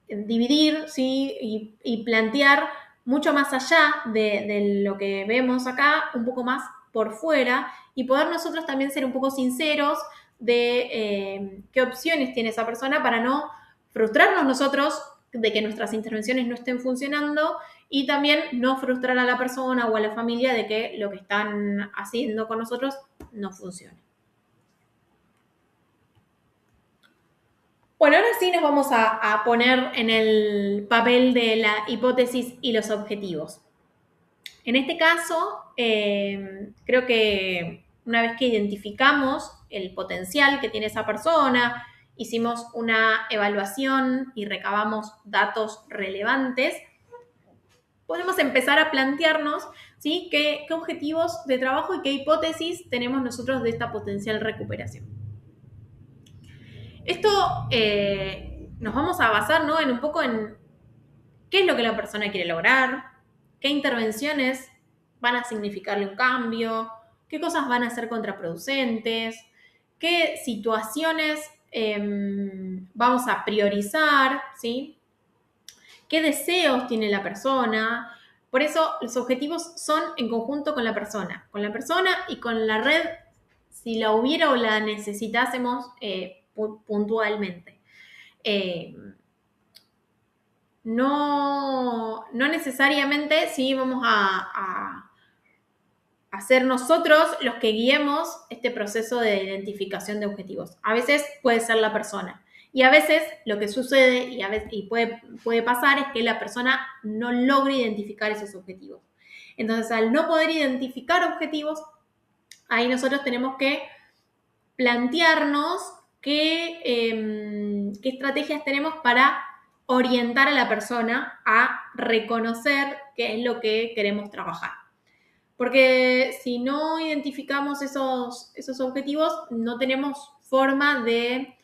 dividir, ¿sí? Y plantear mucho más allá de lo que vemos acá, un poco más por fuera, y poder nosotros también ser un poco sinceros de qué opciones tiene esa persona para no frustrarnos nosotros de que nuestras intervenciones no estén funcionando y también no frustrar a la persona o a la familia de que lo que están haciendo con nosotros no funcione. Bueno, ahora sí nos vamos a poner en el papel de la hipótesis y los objetivos. En este caso, creo que una vez que identificamos el potencial que tiene esa persona, hicimos una evaluación y recabamos datos relevantes, podemos empezar a plantearnos, ¿sí?, qué objetivos de trabajo y qué hipótesis tenemos nosotros de esta potencial recuperación. Esto nos vamos a basar, ¿no?, en un poco en qué es lo que la persona quiere lograr, qué intervenciones van a significarle un cambio, qué cosas van a ser contraproducentes, qué situaciones vamos a priorizar, ¿sí?, qué deseos tiene la persona. Por eso los objetivos son en conjunto con la persona y con la red, si la hubiera o la necesitásemos puntualmente. No necesariamente sí vamos a ser nosotros los que guiemos este proceso de identificación de objetivos. A veces puede ser la persona. Y a veces lo que sucede y puede pasar es que la persona no logre identificar esos objetivos. Entonces, al no poder identificar objetivos, ahí nosotros tenemos que plantearnos qué estrategias tenemos para orientar a la persona a reconocer qué es lo que queremos trabajar. Porque si no identificamos esos objetivos, no tenemos forma de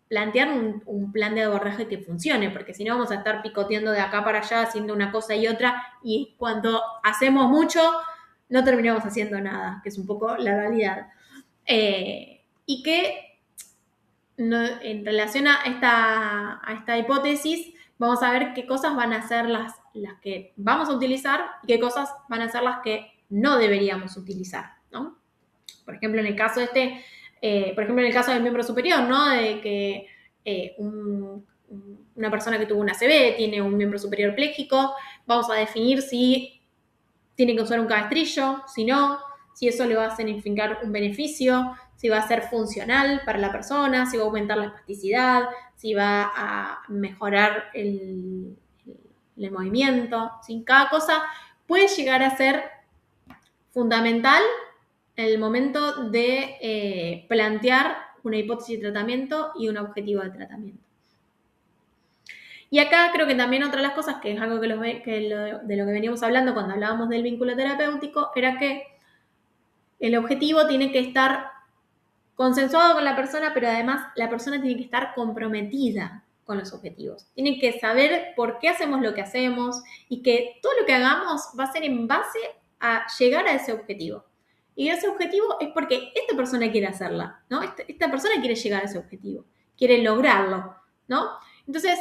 plantear un plan de abordaje que funcione, porque si no vamos a estar picoteando de acá para allá, haciendo una cosa y otra, y cuando hacemos mucho, no terminamos haciendo nada, que es un poco la realidad. Y que en relación a esta hipótesis, vamos a ver qué cosas van a ser las que vamos a utilizar y qué cosas van a ser las que no deberíamos utilizar, ¿no? Por ejemplo, en el caso del miembro superior, ¿no?, de que una persona que tuvo una ACV tiene un miembro superior pléjico, vamos a definir si tiene que usar un cabestrillo, si no, si eso le va a significar un beneficio, si va a ser funcional para la persona, si va a aumentar la espasticidad, si va a mejorar el movimiento. ¿Sí? Cada cosa puede llegar a ser fundamental en el momento de plantear una hipótesis de tratamiento y un objetivo de tratamiento. Y acá creo que también otra de las cosas, que es algo de lo que veníamos hablando cuando hablábamos del vínculo terapéutico, era que el objetivo tiene que estar consensuado con la persona, pero además la persona tiene que estar comprometida con los objetivos. Tiene que saber por qué hacemos lo que hacemos y que todo lo que hagamos va a ser en base a llegar a ese objetivo. Y ese objetivo es porque esta persona quiere hacerla, ¿no? Esta persona quiere llegar a ese objetivo, quiere lograrlo, ¿no? Entonces,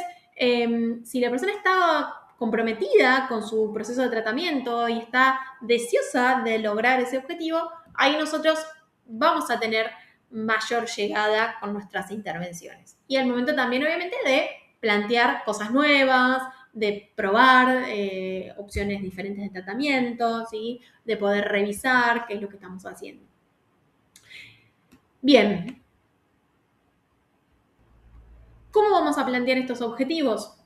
si la persona está comprometida con su proceso de tratamiento y está deseosa de lograr ese objetivo, ahí nosotros vamos a tener mayor llegada con nuestras intervenciones. Y el momento también, obviamente, de plantear cosas nuevas, de probar opciones diferentes de tratamiento, ¿sí? De poder revisar qué es lo que estamos haciendo. Bien. ¿Cómo vamos a plantear estos objetivos?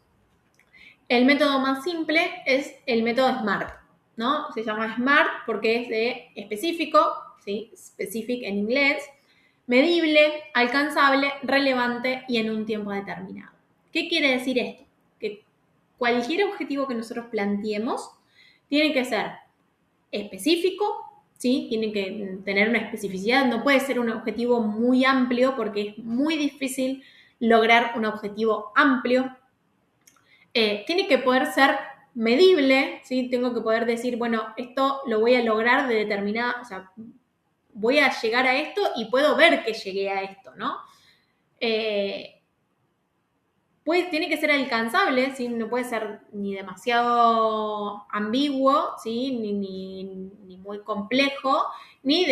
El método más simple es el método SMART, ¿no? Se llama SMART porque es de específico, ¿sí? Specific en inglés, medible, alcanzable, relevante y en un tiempo determinado. ¿Qué quiere decir esto? Que cualquier objetivo que nosotros planteemos tiene que ser específico, ¿sí? Tiene que tener una especificidad, no puede ser un objetivo muy amplio porque es muy difícil lograr un objetivo amplio. Tiene que poder ser medible, ¿sí? Tengo que poder decir, bueno, esto lo voy a lograr de determinada, o sea, voy a llegar a esto y puedo ver que llegué a esto, ¿no? Tiene que ser alcanzable, ¿sí? No puede ser ni demasiado ambiguo, ¿sí? Ni muy complejo, ni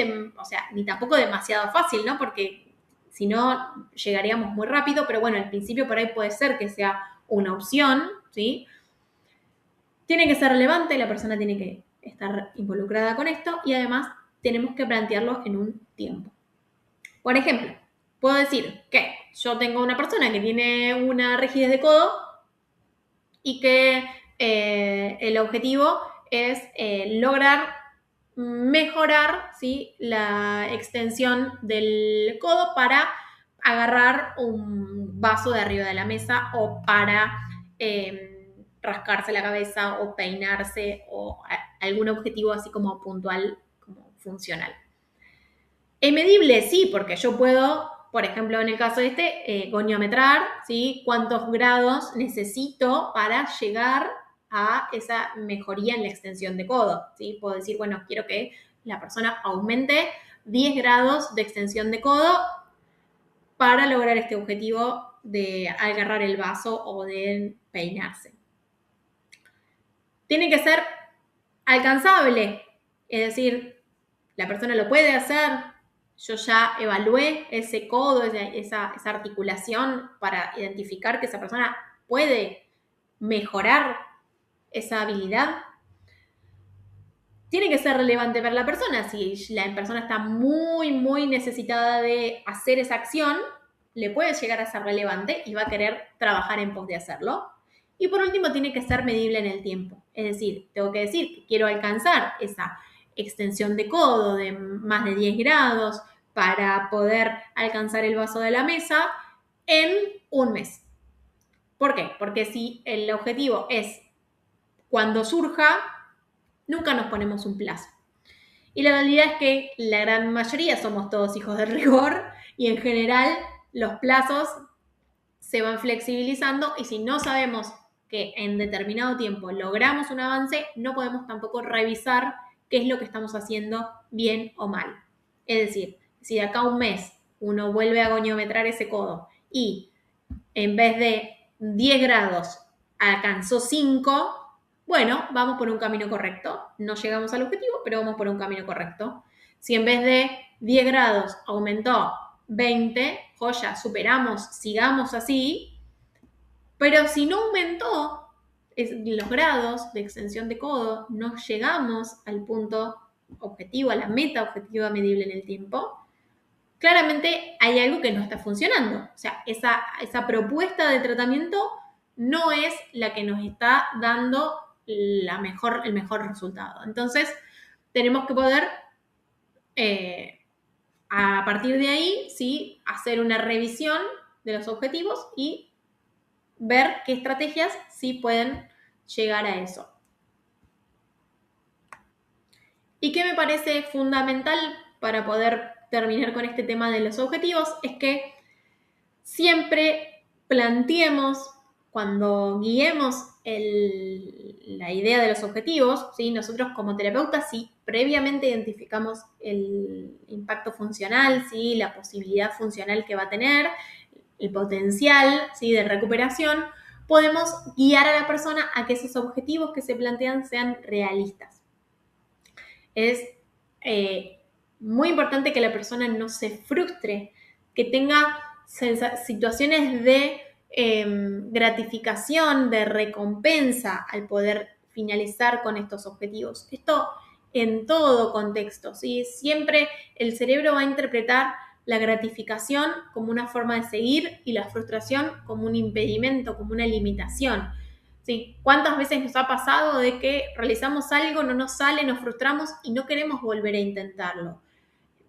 tampoco demasiado fácil, ¿no? Porque si no, llegaríamos muy rápido, pero bueno, al principio por ahí puede ser que sea una opción, ¿sí? Tiene que ser relevante, la persona tiene que estar involucrada con esto y además tenemos que plantearlo en un tiempo. Por ejemplo, puedo decir que yo tengo una persona que tiene una rigidez de codo y que el objetivo es lograr mejorar, ¿sí? La extensión del codo para agarrar un vaso de arriba de la mesa o para rascarse la cabeza o peinarse o algún objetivo así como puntual, como funcional. ¿Es medible? Sí, porque yo puedo, por ejemplo, en el caso de goniometrar, ¿sí? Cuántos grados necesito para llegar a esa mejoría en la extensión de codo, ¿sí? Puedo decir, bueno, quiero que la persona aumente 10 grados de extensión de codo para lograr este objetivo de agarrar el vaso o de peinarse. Tiene que ser alcanzable, es decir, la persona lo puede hacer. Yo ya evalué ese codo, esa articulación para identificar que esa persona puede mejorar esa habilidad. Tiene que ser relevante para la persona. Si la persona está muy, muy necesitada de hacer esa acción, le puede llegar a ser relevante y va a querer trabajar en pos de hacerlo. Y por último, tiene que ser medible en el tiempo. Es decir, tengo que decir que quiero alcanzar esa extensión de codo de más de 10 grados para poder alcanzar el vaso de la mesa en un mes. ¿Por qué? Porque si el objetivo es cuando surja, nunca nos ponemos un plazo. Y la realidad es que la gran mayoría somos todos hijos de rigor y en general los plazos se van flexibilizando y si no sabemos que en determinado tiempo logramos un avance, no podemos tampoco revisar qué es lo que estamos haciendo bien o mal. Es decir, si de acá a un mes uno vuelve a goniometrar ese codo y en vez de 10 grados alcanzó 5, bueno, vamos por un camino correcto. No llegamos al objetivo, pero vamos por un camino correcto. Si en vez de 10 grados aumentó 20, joya, superamos, sigamos así. Pero si no aumentó los grados de extensión de codo, no llegamos al punto objetivo, a la meta objetiva medible en el tiempo, claramente hay algo que no está funcionando. O sea, esa propuesta de tratamiento no es la que nos está dando el mejor resultado. Entonces, tenemos que poder, a partir de ahí, ¿sí? Hacer una revisión de los objetivos y ver qué estrategias sí pueden llegar a eso. ¿Y qué me parece fundamental para poder terminar con este tema de los objetivos? Es que siempre planteemos, cuando guiemos la idea de los objetivos, ¿sí? Nosotros como terapeutas, si previamente identificamos el impacto funcional, ¿sí? La posibilidad funcional que va a tener, el potencial, ¿sí? De recuperación, podemos guiar a la persona a que esos objetivos que se plantean sean realistas. Es muy importante que la persona no se frustre, que tenga situaciones de gratificación, de recompensa al poder finalizar con estos objetivos. Esto en todo contexto, ¿sí? Siempre el cerebro va a interpretar la gratificación como una forma de seguir y la frustración como un impedimento, como una limitación. ¿Sí? ¿Cuántas veces nos ha pasado de que realizamos algo, no nos sale, nos frustramos y no queremos volver a intentarlo?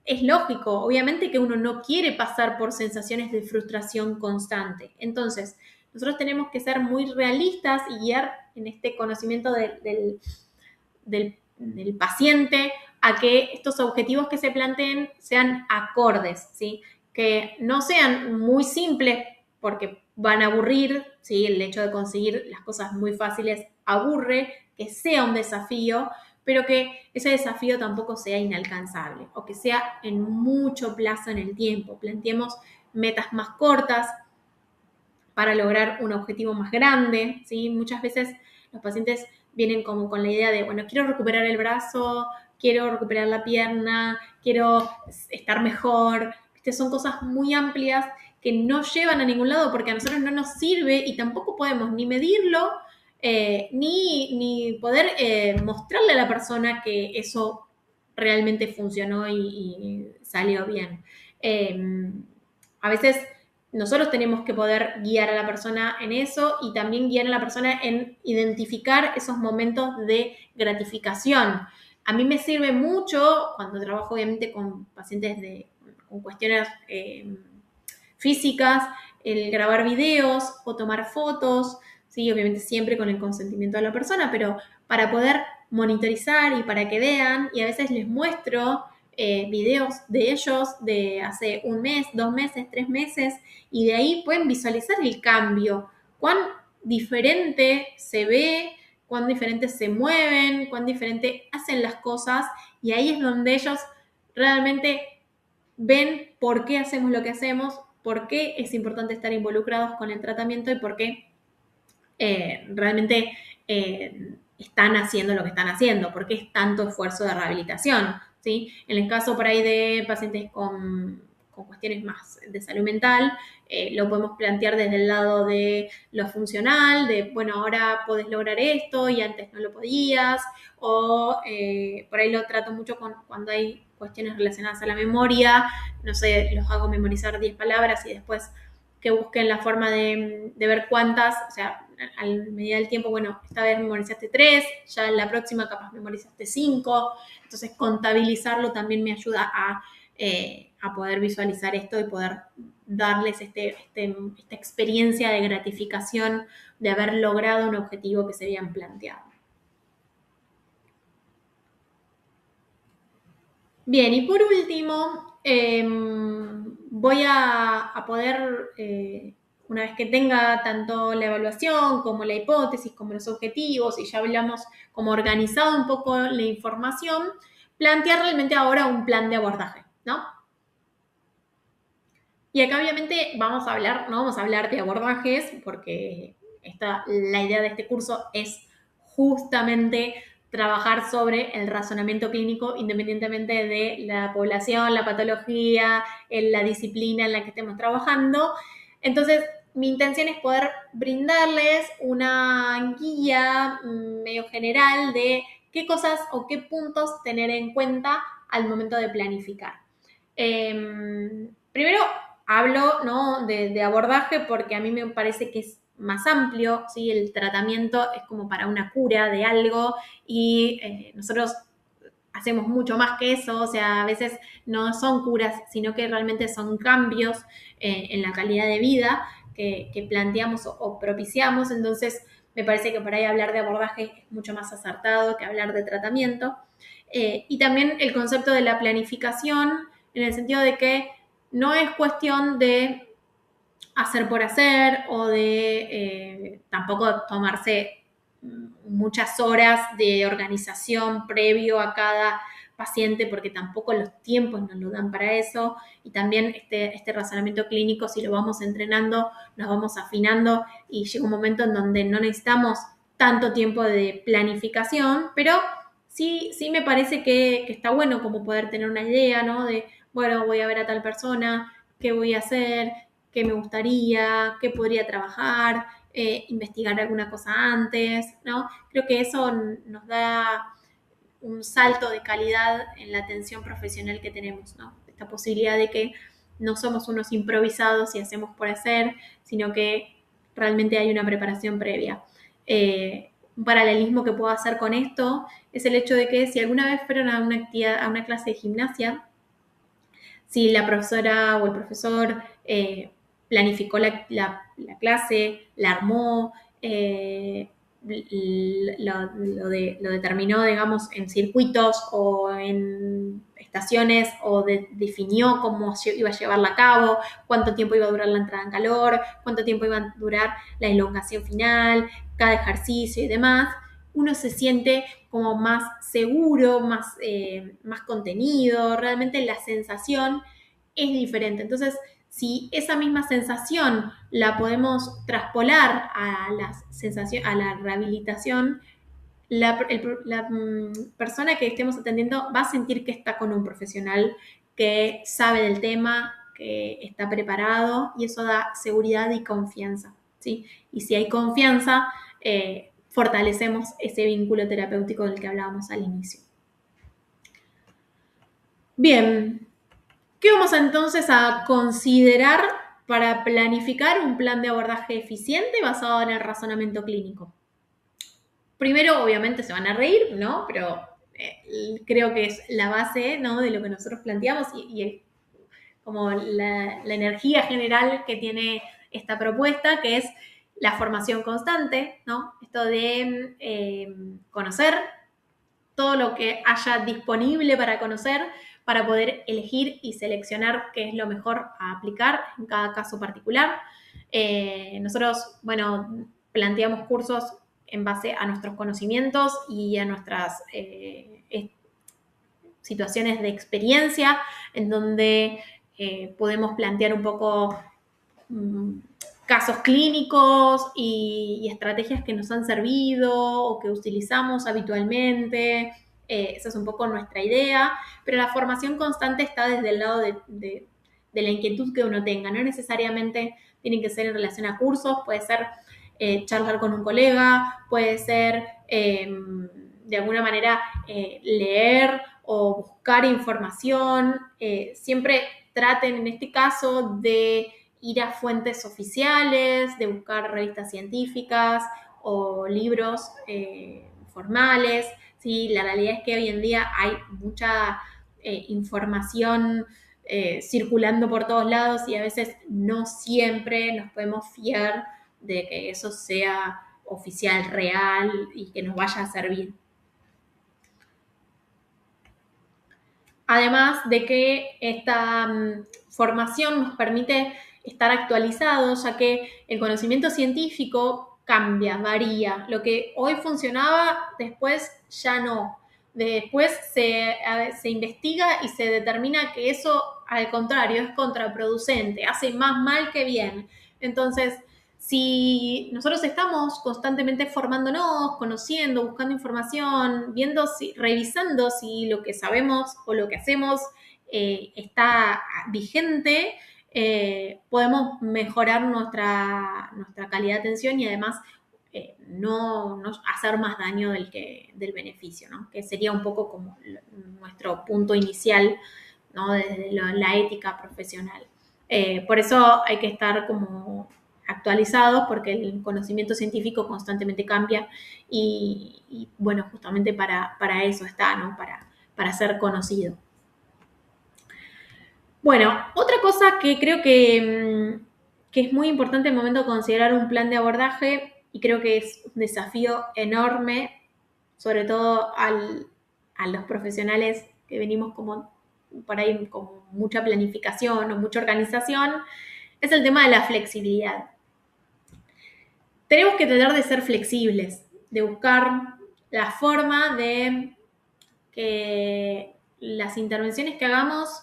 Es lógico, obviamente que uno no quiere pasar por sensaciones de frustración constante. Entonces, nosotros tenemos que ser muy realistas y guiar en este conocimiento del paciente a que estos objetivos que se planteen sean acordes, ¿sí? Que no sean muy simples porque van a aburrir, ¿sí? El hecho de conseguir las cosas muy fáciles aburre, que sea un desafío, pero que ese desafío tampoco sea inalcanzable o que sea en mucho plazo en el tiempo. Planteemos metas más cortas para lograr un objetivo más grande, ¿sí? Muchas veces los pacientes vienen como con la idea de, bueno, quiero recuperar el brazo, quiero recuperar la pierna, quiero estar mejor. Son cosas muy amplias que no llevan a ningún lado porque a nosotros no nos sirve y tampoco podemos ni medirlo ni poder mostrarle a la persona que eso realmente funcionó y salió bien. A veces nosotros tenemos que poder guiar a la persona en eso y también guiar a la persona en identificar esos momentos de gratificación. A mí me sirve mucho cuando trabajo obviamente con pacientes con cuestiones físicas, el grabar videos o tomar fotos, ¿sí? Obviamente siempre con el consentimiento de la persona, pero para poder monitorizar y para que vean, y a veces les muestro videos de ellos de hace un mes, 2 meses, 3 meses, y de ahí pueden visualizar el cambio, cuán diferente se ve, cuán diferente se mueven, cuán diferente hacen las cosas, y ahí es donde ellos realmente ven por qué hacemos lo que hacemos, por qué es importante estar involucrados con el tratamiento y por qué realmente están haciendo lo que están haciendo, por qué es tanto esfuerzo de rehabilitación, ¿sí? En el caso por ahí de pacientes con cuestiones más de salud mental, lo podemos plantear desde el lado de lo funcional, de, bueno, ahora podés lograr esto y antes no lo podías, o por ahí lo trato mucho cuando hay cuestiones relacionadas a la memoria, no sé, los hago memorizar 10 palabras y después que busquen la forma de ver cuántas, o sea, a medida del tiempo, bueno, esta vez memorizaste 3, ya en la próxima capaz memorizaste 5, entonces contabilizarlo también me ayuda a poder visualizar esto y poder darles esta experiencia de gratificación de haber logrado un objetivo que se habían planteado. Bien, y por último, voy a poder, una vez que tenga tanto la evaluación como la hipótesis, como los objetivos, y ya hablamos como organizado un poco la información, plantear realmente ahora un plan de abordaje, ¿no? Y acá obviamente no vamos a hablar de abordajes, porque la idea de este curso es justamente trabajar sobre el razonamiento clínico independientemente de la población, la patología, la disciplina en la que estemos trabajando. Entonces, mi intención es poder brindarles una guía medio general de qué cosas o qué puntos tener en cuenta al momento de planificar. Primero, hablo, ¿no?, de abordaje porque a mí me parece que es más amplio, ¿sí? El tratamiento es como para una cura de algo y nosotros hacemos mucho más que eso, o sea, a veces no son curas, sino que realmente son cambios en la calidad de vida que planteamos o propiciamos, entonces me parece que por ahí hablar de abordaje es mucho más acertado que hablar de tratamiento. Y también el concepto de la planificación, en el sentido de que no es cuestión de hacer por hacer o de tampoco tomarse muchas horas de organización previo a cada paciente porque tampoco los tiempos nos lo dan para eso y también este razonamiento clínico, si lo vamos entrenando, nos vamos afinando y llega un momento en donde no necesitamos tanto tiempo de planificación, pero sí me parece que está bueno como poder tener una idea, ¿no? De, bueno, voy a ver a tal persona, qué voy a hacer, qué me gustaría, qué podría trabajar, investigar alguna cosa antes, ¿no? Creo que eso nos da un salto de calidad en la atención profesional que tenemos, ¿no? Esta posibilidad de que no somos unos improvisados y hacemos por hacer, sino que realmente hay una preparación previa. Un paralelismo que puedo hacer con esto es el hecho de que si alguna vez fueron a una actividad, a una clase de gimnasia, si la profesora o el profesor planificó la clase, la armó, lo determinó, digamos, en circuitos o en estaciones o definió cómo iba a llevarla a cabo, cuánto tiempo iba a durar la entrada en calor, cuánto tiempo iba a durar la elongación final, cada ejercicio y demás, uno se siente como más seguro, más contenido, realmente la sensación es diferente. Entonces, si esa misma sensación la podemos traspolar a a la rehabilitación, la persona que estemos atendiendo va a sentir que está con un profesional que sabe del tema, que está preparado y eso da seguridad y confianza, ¿sí? Y si hay confianza, fortalecemos ese vínculo terapéutico del que hablábamos al inicio. Bien, ¿qué vamos entonces a considerar para planificar un plan de abordaje eficiente basado en el razonamiento clínico? Primero, obviamente, se van a reír, ¿no? Pero creo que es la base, ¿no? De lo que nosotros planteamos y como la energía general que tiene esta propuesta, que es la formación constante, ¿no? Esto de conocer todo lo que haya disponible para conocer, para poder elegir y seleccionar qué es lo mejor a aplicar en cada caso particular. Nosotros, bueno, planteamos cursos en base a nuestros conocimientos y a nuestras situaciones de experiencia, en donde podemos plantear un poco casos clínicos y estrategias que nos han servido o que utilizamos habitualmente. Esa es un poco nuestra idea, pero la formación constante está desde el lado de la inquietud que uno tenga. No necesariamente tiene que ser en relación a cursos, puede ser charlar con un colega, puede ser de alguna manera leer o buscar información. Siempre traten en este caso de ir a fuentes oficiales, de buscar revistas científicas o libros formales. ¿Sí? La realidad es que hoy en día hay mucha información circulando por todos lados y a veces no siempre nos podemos fiar de que eso sea oficial, real y que nos vaya a servir. Además de que esta formación nos permite estar actualizados, ya que el conocimiento científico cambia, varía. Lo que hoy funcionaba, después ya no. Después se investiga y se determina que eso, al contrario, es contraproducente, hace más mal que bien. Entonces, si nosotros estamos constantemente formándonos, conociendo, buscando información, viendo revisando si lo que sabemos o lo que hacemos está vigente, podemos mejorar nuestra calidad de atención y además no hacer más daño del beneficio, ¿no? Que sería un poco como nuestro punto inicial, ¿no? Desde la ética profesional. Por eso hay que estar como actualizados porque el conocimiento científico constantemente cambia y bueno, justamente para eso está, ¿no? Para ser conocido. Bueno, otra cosa que creo que es muy importante al momento de considerar un plan de abordaje y creo que es un desafío enorme, sobre todo a los profesionales que venimos como por ahí con mucha planificación o mucha organización, es el tema de la flexibilidad. Tenemos que tratar de ser flexibles, de buscar la forma de que las intervenciones que hagamos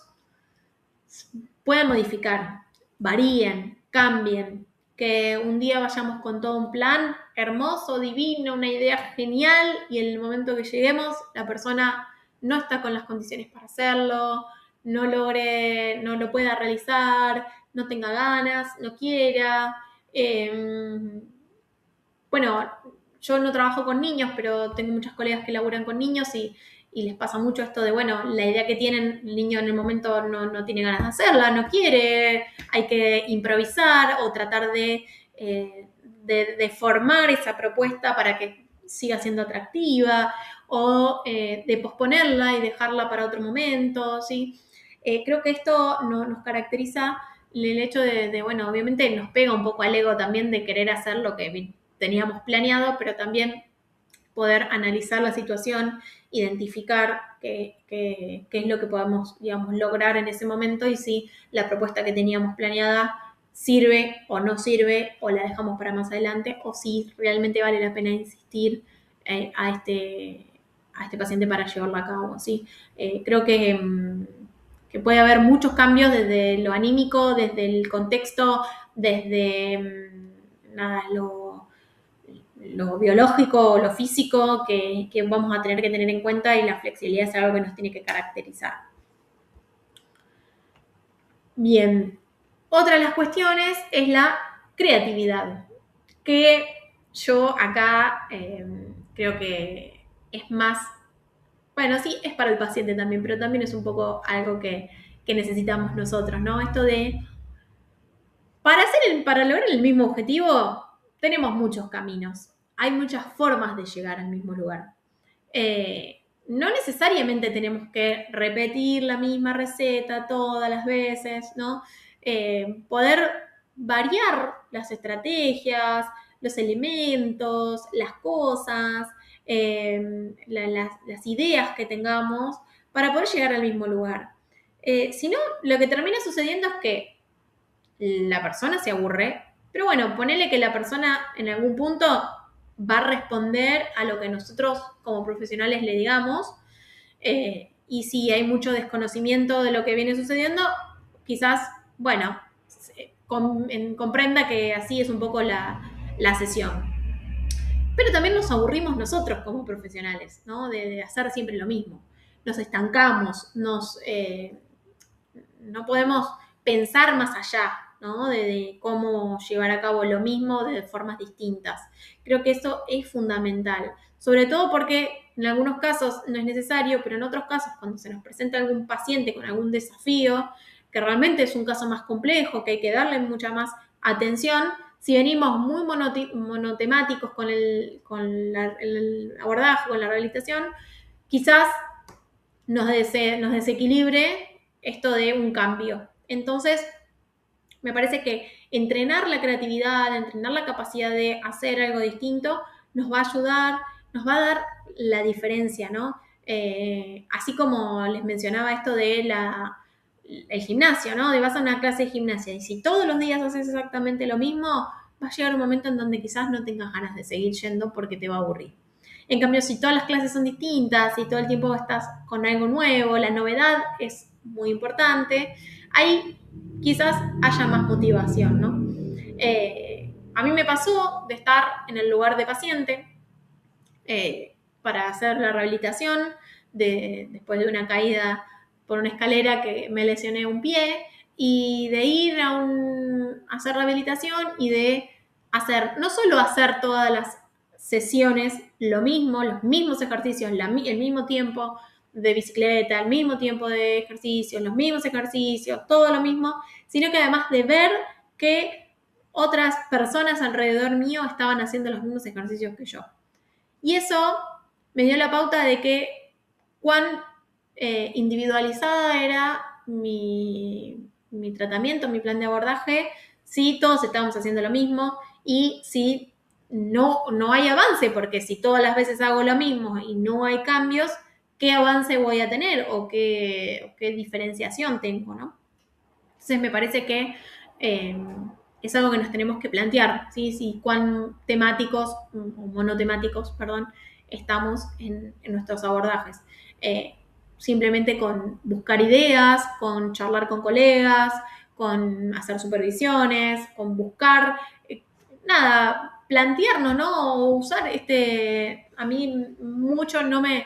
puedan modificar, varíen, cambien, que un día vayamos con todo un plan hermoso, divino, una idea genial, y en el momento que lleguemos, la persona no está con las condiciones para hacerlo, no lo pueda realizar, no tenga ganas, no quiera. Bueno, yo no trabajo con niños, pero tengo muchas colegas que laburan con niños y les pasa mucho esto de, bueno, la idea que tienen, el niño en el momento no tiene ganas de hacerla, no quiere, hay que improvisar o tratar de formar esa propuesta para que siga siendo atractiva o de posponerla y dejarla para otro momento, ¿sí? Creo que esto nos caracteriza el hecho bueno, obviamente nos pega un poco al ego también de querer hacer lo que teníamos planeado, pero también poder analizar la situación, identificar qué es lo que podemos, digamos, lograr en ese momento y si la propuesta que teníamos planeada sirve o no sirve o la dejamos para más adelante o si realmente vale la pena insistir a este paciente para llevarla a cabo, ¿sí? Creo que puede haber muchos cambios desde lo anímico, desde el contexto, desde nada, lo biológico o lo físico que vamos a tener que tener en cuenta y la flexibilidad es algo que nos tiene que caracterizar. Bien, otra de las cuestiones es la creatividad, que yo acá creo que es más, bueno, sí, es para el paciente también, pero también es un poco algo que necesitamos nosotros, ¿no? Esto de, para lograr el mismo objetivo, tenemos muchos caminos, hay muchas formas de llegar al mismo lugar. No necesariamente tenemos que repetir la misma receta todas las veces, ¿no? Poder variar las estrategias, los elementos, las cosas, las ideas que tengamos para poder llegar al mismo lugar. Si no, lo que termina sucediendo es que la persona se aburre, pero bueno, ponele que la persona en algún punto va a responder a lo que nosotros como profesionales le digamos, y si hay mucho desconocimiento de lo que viene sucediendo, quizás, bueno, comprenda que así es un poco la sesión. Pero también nos aburrimos nosotros como profesionales, ¿no? De hacer siempre lo mismo. Nos estancamos, no podemos pensar más allá, ¿no? De cómo llevar a cabo lo mismo de formas distintas. Creo que eso es fundamental, sobre todo porque en algunos casos no es necesario, pero en otros casos cuando se nos presenta algún paciente con algún desafío, que realmente es un caso más complejo, que hay que darle mucha más atención, si venimos muy monotemáticos con el abordaje, con la rehabilitación, quizás nos desequilibre esto de un cambio. Entonces, me parece que entrenar la creatividad, entrenar la capacidad de hacer algo distinto, nos va a ayudar, nos va a dar la diferencia, ¿no? Así como les mencionaba esto de el gimnasio, ¿no? De vas a una clase de gimnasia y si todos los días haces exactamente lo mismo, va a llegar un momento en donde quizás no tengas ganas de seguir yendo porque te va a aburrir. En cambio, si todas las clases son distintas y todo el tiempo estás con algo nuevo, la novedad es muy importante, ahí quizás haya más motivación, ¿no? A mí me pasó de estar en el lugar de paciente para hacer la rehabilitación después de una caída por una escalera que me lesioné un pie y de ir a hacer rehabilitación y de no solo hacer todas las sesiones lo mismo, los mismos ejercicios, el mismo tiempo de bicicleta, el mismo tiempo de ejercicios, los mismos ejercicios, todo lo mismo, sino que además de ver que otras personas alrededor mío estaban haciendo los mismos ejercicios que yo. Y eso me dio la pauta de que cuán individualizada era mi tratamiento, mi plan de abordaje, si todos estábamos haciendo lo mismo y si no hay avance, porque si todas las veces hago lo mismo y no hay cambios, ¿qué avance voy a tener o qué diferenciación tengo, ¿no? Entonces me parece que es algo que nos tenemos que plantear, ¿sí? Si cuán temáticos o monotemáticos, perdón, estamos en nuestros abordajes. Simplemente con buscar ideas, con charlar con colegas, con hacer supervisiones, con buscar nada, plantearnos, ¿no? O usar a mí mucho no me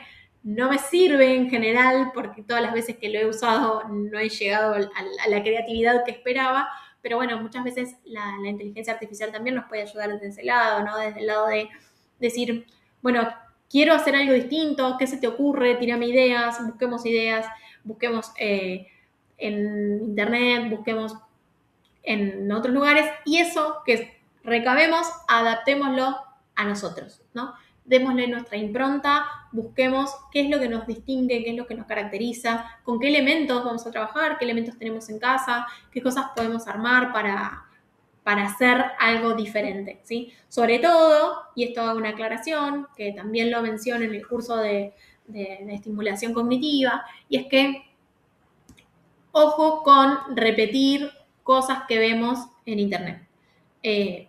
sirve en general, porque todas las veces que lo he usado no he llegado a la creatividad que esperaba, pero bueno, muchas veces la inteligencia artificial también nos puede ayudar desde ese lado, ¿no? Desde el lado de decir, bueno, quiero hacer algo distinto, ¿qué se te ocurre? Tírame ideas, busquemos en internet, busquemos en otros lugares y eso que recabemos, adaptémoslo a nosotros, ¿no? Démosle nuestra impronta, busquemos qué es lo que nos distingue, qué es lo que nos caracteriza, con qué elementos vamos a trabajar, qué elementos tenemos en casa, qué cosas podemos armar para hacer algo diferente, ¿sí? Sobre todo, y esto hago una aclaración, que también lo menciono en el curso de estimulación cognitiva, y es que ojo con repetir cosas que vemos en Internet.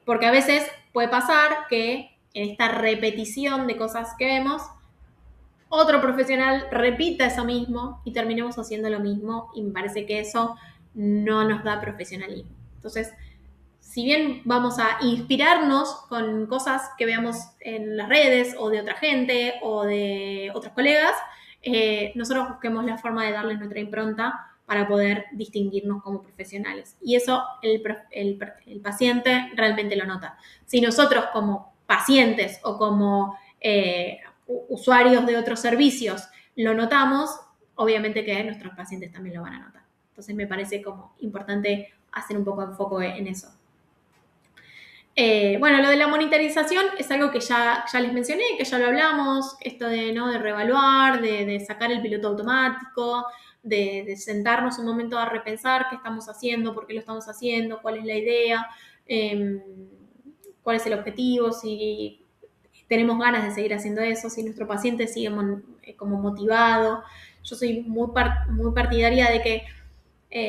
Porque a veces puede pasar que en esta repetición de cosas que vemos, otro profesional repita eso mismo y terminemos haciendo lo mismo y me parece que eso no nos da profesionalismo. Entonces, si bien vamos a inspirarnos con cosas que veamos en las redes o de otra gente o de otros colegas, nosotros busquemos la forma de darles nuestra impronta para poder distinguirnos como profesionales. Y eso el paciente realmente lo nota. Si nosotros como pacientes o como usuarios de otros servicios lo notamos, obviamente que nuestros pacientes también lo van a notar. Entonces me parece como importante hacer un poco de enfoque en eso. Bueno, lo de la monitorización es algo que ya les mencioné, que ya lo hablamos, esto de, ¿no? De reevaluar, de sacar el piloto automático, de sentarnos un momento a repensar qué estamos haciendo, por qué lo estamos haciendo, cuál es la idea, cuál es el objetivo, si tenemos ganas de seguir haciendo eso, si nuestro paciente sigue como motivado. Yo soy muy partidaria de que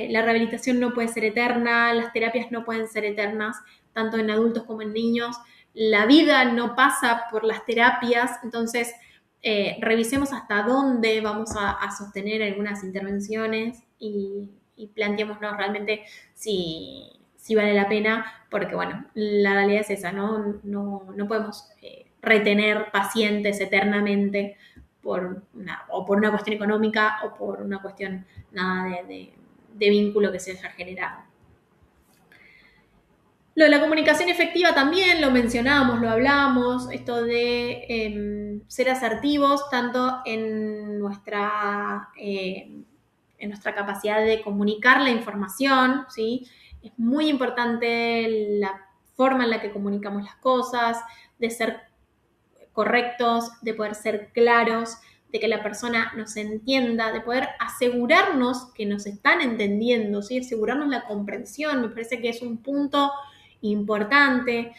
la rehabilitación no puede ser eterna, las terapias no pueden ser eternas, tanto en adultos como en niños. La vida no pasa por las terapias, entonces revisemos hasta dónde vamos a sostener algunas intervenciones y planteémonos realmente si vale la pena, porque bueno, la realidad es esa, no podemos retener pacientes eternamente o por una cuestión económica o por una cuestión nada de vínculo que se haya generado. Lo de la comunicación efectiva también lo mencionamos, lo hablamos, esto de ser asertivos tanto en nuestra capacidad de comunicar la información, ¿sí? Es muy importante la forma en la que comunicamos las cosas, de ser correctos, de poder ser claros, de que la persona nos entienda, de poder asegurarnos que nos están entendiendo, ¿sí? Asegurarnos la comprensión, me parece que es un punto importante.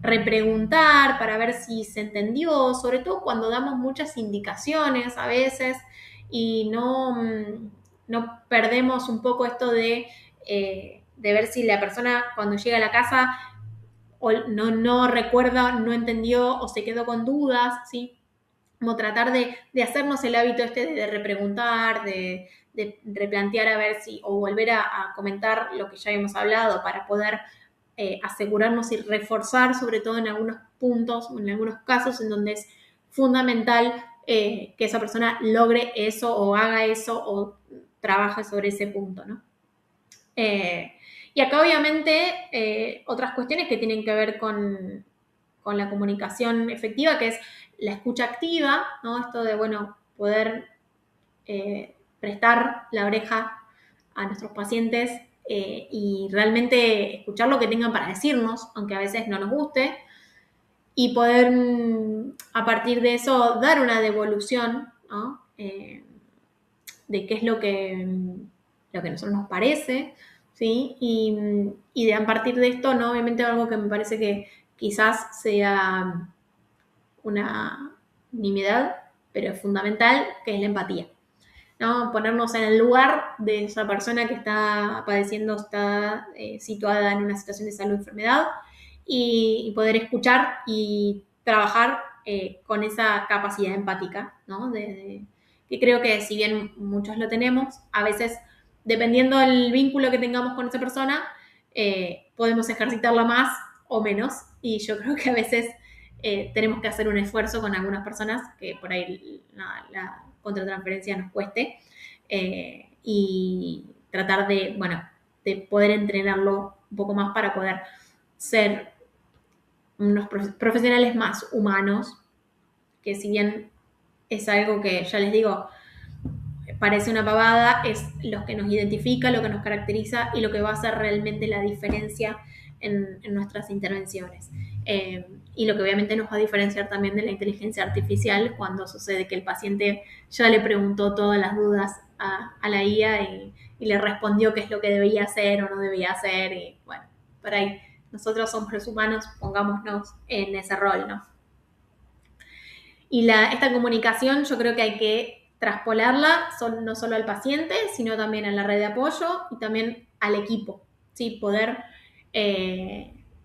Repreguntar para ver si se entendió, sobre todo cuando damos muchas indicaciones a veces y no perdemos un poco esto de ver si la persona cuando llega a la casa o no recuerda, no entendió o se quedó con dudas, ¿sí? Como tratar de hacernos el hábito de repreguntar, de replantear a ver si, o volver a comentar lo que ya habíamos hablado para poder asegurarnos y reforzar, sobre todo en algunos puntos o en algunos casos en donde es fundamental que esa persona logre eso o haga eso o trabaje sobre ese punto, ¿no? Y acá obviamente otras cuestiones que tienen que ver con la comunicación efectiva, que es la escucha activa, ¿no? Esto de, bueno, poder prestar la oreja a nuestros pacientes y realmente escuchar lo que tengan para decirnos, aunque a veces no nos guste, y poder a partir de eso dar una devolución, ¿no? De qué es lo que a nosotros nos parece, ¿sí? Y de a partir de esto, ¿no? Obviamente algo que me parece que quizás sea una nimiedad, pero es fundamental, que es la empatía, ¿no? Ponernos en el lugar de esa persona que está padeciendo, está situada en una situación de salud o enfermedad y poder escuchar y trabajar con esa capacidad empática, ¿no? Que creo que si bien muchos lo tenemos, a veces, dependiendo del vínculo que tengamos con esa persona, podemos ejercitarla más o menos. Y yo creo que a veces tenemos que hacer un esfuerzo con algunas personas que por ahí la contratransferencia nos cueste y tratar de, bueno, de poder entrenarlo un poco más para poder ser unos profesionales más humanos, que si bien es algo que, ya les digo, parece una pavada, es lo que nos identifica, lo que nos caracteriza y lo que va a hacer realmente la diferencia en nuestras intervenciones. Y lo que obviamente nos va a diferenciar también de la inteligencia artificial cuando sucede que el paciente ya le preguntó todas las dudas a la IA y le respondió qué es lo que debía hacer o no debía hacer. Y bueno, por ahí nosotros somos los humanos, pongámonos en ese rol, ¿no? Y esta comunicación yo creo que hay que traspolarla no solo al paciente, sino también a la red de apoyo y también al equipo, ¿sí? Poder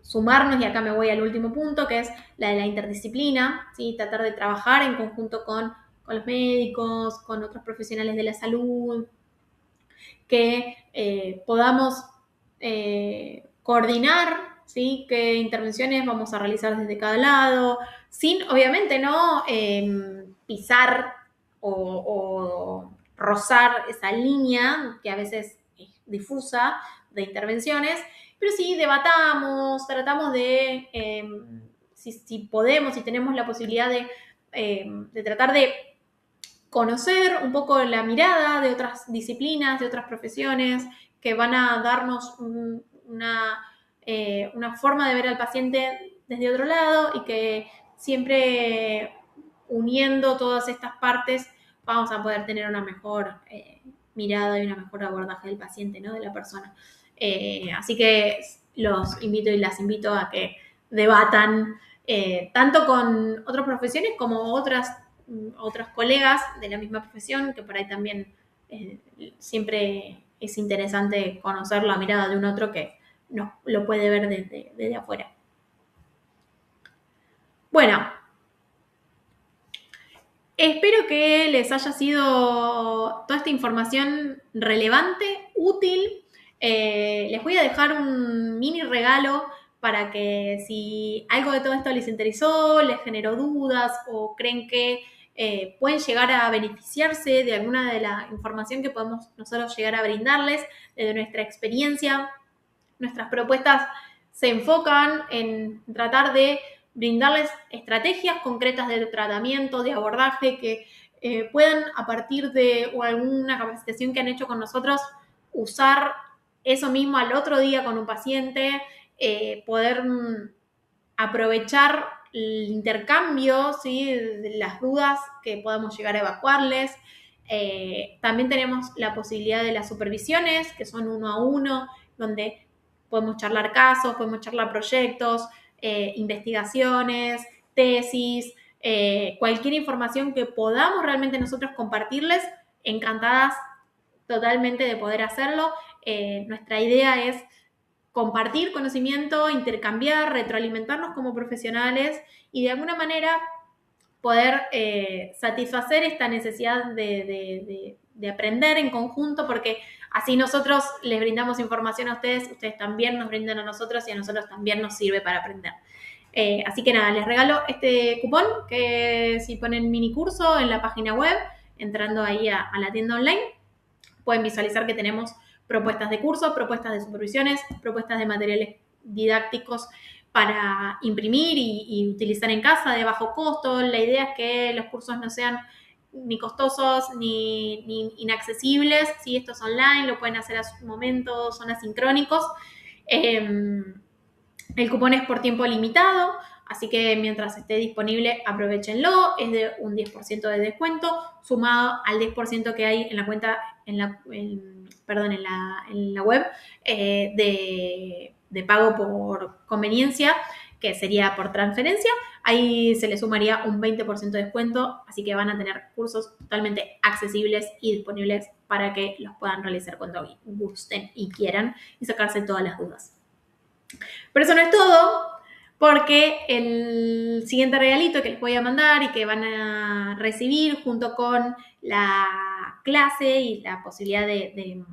sumarnos, y acá me voy al último punto, que es la de la interdisciplina, ¿sí? Tratar de trabajar en conjunto con los médicos, con otros profesionales de la salud, que podamos coordinar, ¿sí? Qué intervenciones vamos a realizar desde cada lado, sin obviamente no pisar o rozar esa línea que a veces es difusa de intervenciones, pero sí debatamos, tratamos de, si podemos, si tenemos la posibilidad de tratar de conocer un poco la mirada de otras disciplinas, de otras profesiones, que van a darnos una forma de ver al paciente desde otro lado y que siempre uniendo todas estas partes vamos a poder tener una mejor mirada y una mejor abordaje del paciente, ¿no? De la persona. Así que los invito y las invito a que debatan tanto con otras profesiones como otros colegas de la misma profesión, que por ahí también siempre es interesante conocer la mirada de un otro que no lo puede ver desde afuera. Bueno, espero que les haya sido toda esta información relevante, útil. Les voy a dejar un mini regalo para que si algo de todo esto les interesó, les generó dudas o creen que pueden llegar a beneficiarse de alguna de la información que podemos nosotros llegar a brindarles desde nuestra experiencia. Nuestras propuestas se enfocan en tratar de brindarles estrategias concretas de tratamiento, de abordaje, que puedan, a partir de alguna capacitación que han hecho con nosotros, usar eso mismo al otro día con un paciente, poder aprovechar el intercambio, ¿sí? De las dudas que podamos llegar a evacuarles. También tenemos la posibilidad de las supervisiones, que son 1 a 1, donde podemos charlar casos, podemos charlar proyectos, investigaciones, tesis, cualquier información que podamos realmente nosotros compartirles, encantadas totalmente de poder hacerlo. Nuestra idea es compartir conocimiento, intercambiar, retroalimentarnos como profesionales y de alguna manera poder satisfacer esta necesidad de aprender en conjunto, porque así nosotros les brindamos información a ustedes, ustedes también nos brindan a nosotros y a nosotros también nos sirve para aprender. Así que nada, les regalo este cupón que si ponen mini curso en la página web, entrando ahí a la tienda online, pueden visualizar que tenemos propuestas de cursos, propuestas de supervisiones, propuestas de materiales didácticos para imprimir y utilizar en casa de bajo costo. La idea es que los cursos no sean ni costosos ni inaccesibles. Si esto es online, lo pueden hacer a su momento, son asincrónicos. El cupón es por tiempo limitado, así que mientras esté disponible, aprovechenlo. Es de un 10% de descuento, sumado al 10% que hay en la cuenta, en la web de pago por conveniencia, que sería por transferencia. Ahí se le sumaría un 20% de descuento, así que van a tener cursos totalmente accesibles y disponibles para que los puedan realizar cuando gusten y quieran y sacarse todas las dudas. Pero eso no es todo, porque el siguiente regalito que les voy a mandar y que van a recibir junto con la clase y la posibilidad de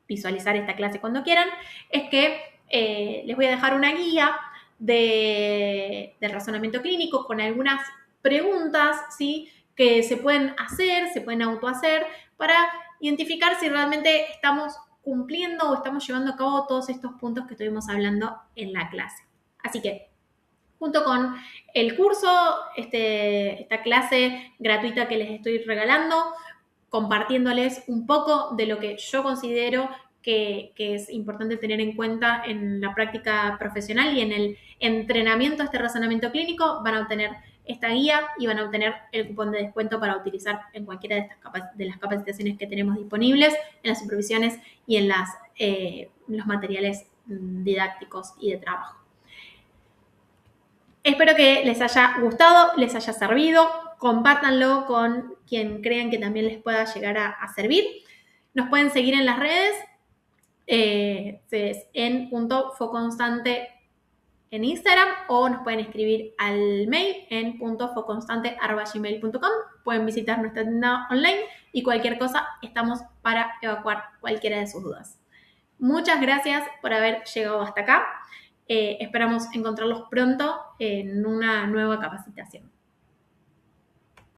visualizar esta clase cuando quieran, es que les voy a dejar una guía del razonamiento clínico con algunas preguntas, ¿sí? Que se pueden hacer, se pueden autohacer para identificar si realmente estamos cumpliendo o estamos llevando a cabo todos estos puntos que estuvimos hablando en la clase. Así que, junto con el curso, esta clase gratuita que les estoy regalando, compartiéndoles un poco de lo que yo considero que es importante tener en cuenta en la práctica profesional y en el entrenamiento de este razonamiento clínico, van a obtener esta guía y van a obtener el cupón de descuento para utilizar en cualquiera de las capacitaciones que tenemos disponibles, en las supervisiones y en los materiales didácticos y de trabajo. Espero que les haya gustado, les haya servido. Compártanlo con quien crean que también les pueda llegar a servir. Nos pueden seguir en las redes, en .foconstante en Instagram, o nos pueden escribir al mail en .foconstante@gmail.com. Pueden visitar nuestra tienda online y cualquier cosa estamos para evacuar cualquiera de sus dudas. Muchas gracias por haber llegado hasta acá. Esperamos encontrarlos pronto en una nueva capacitación.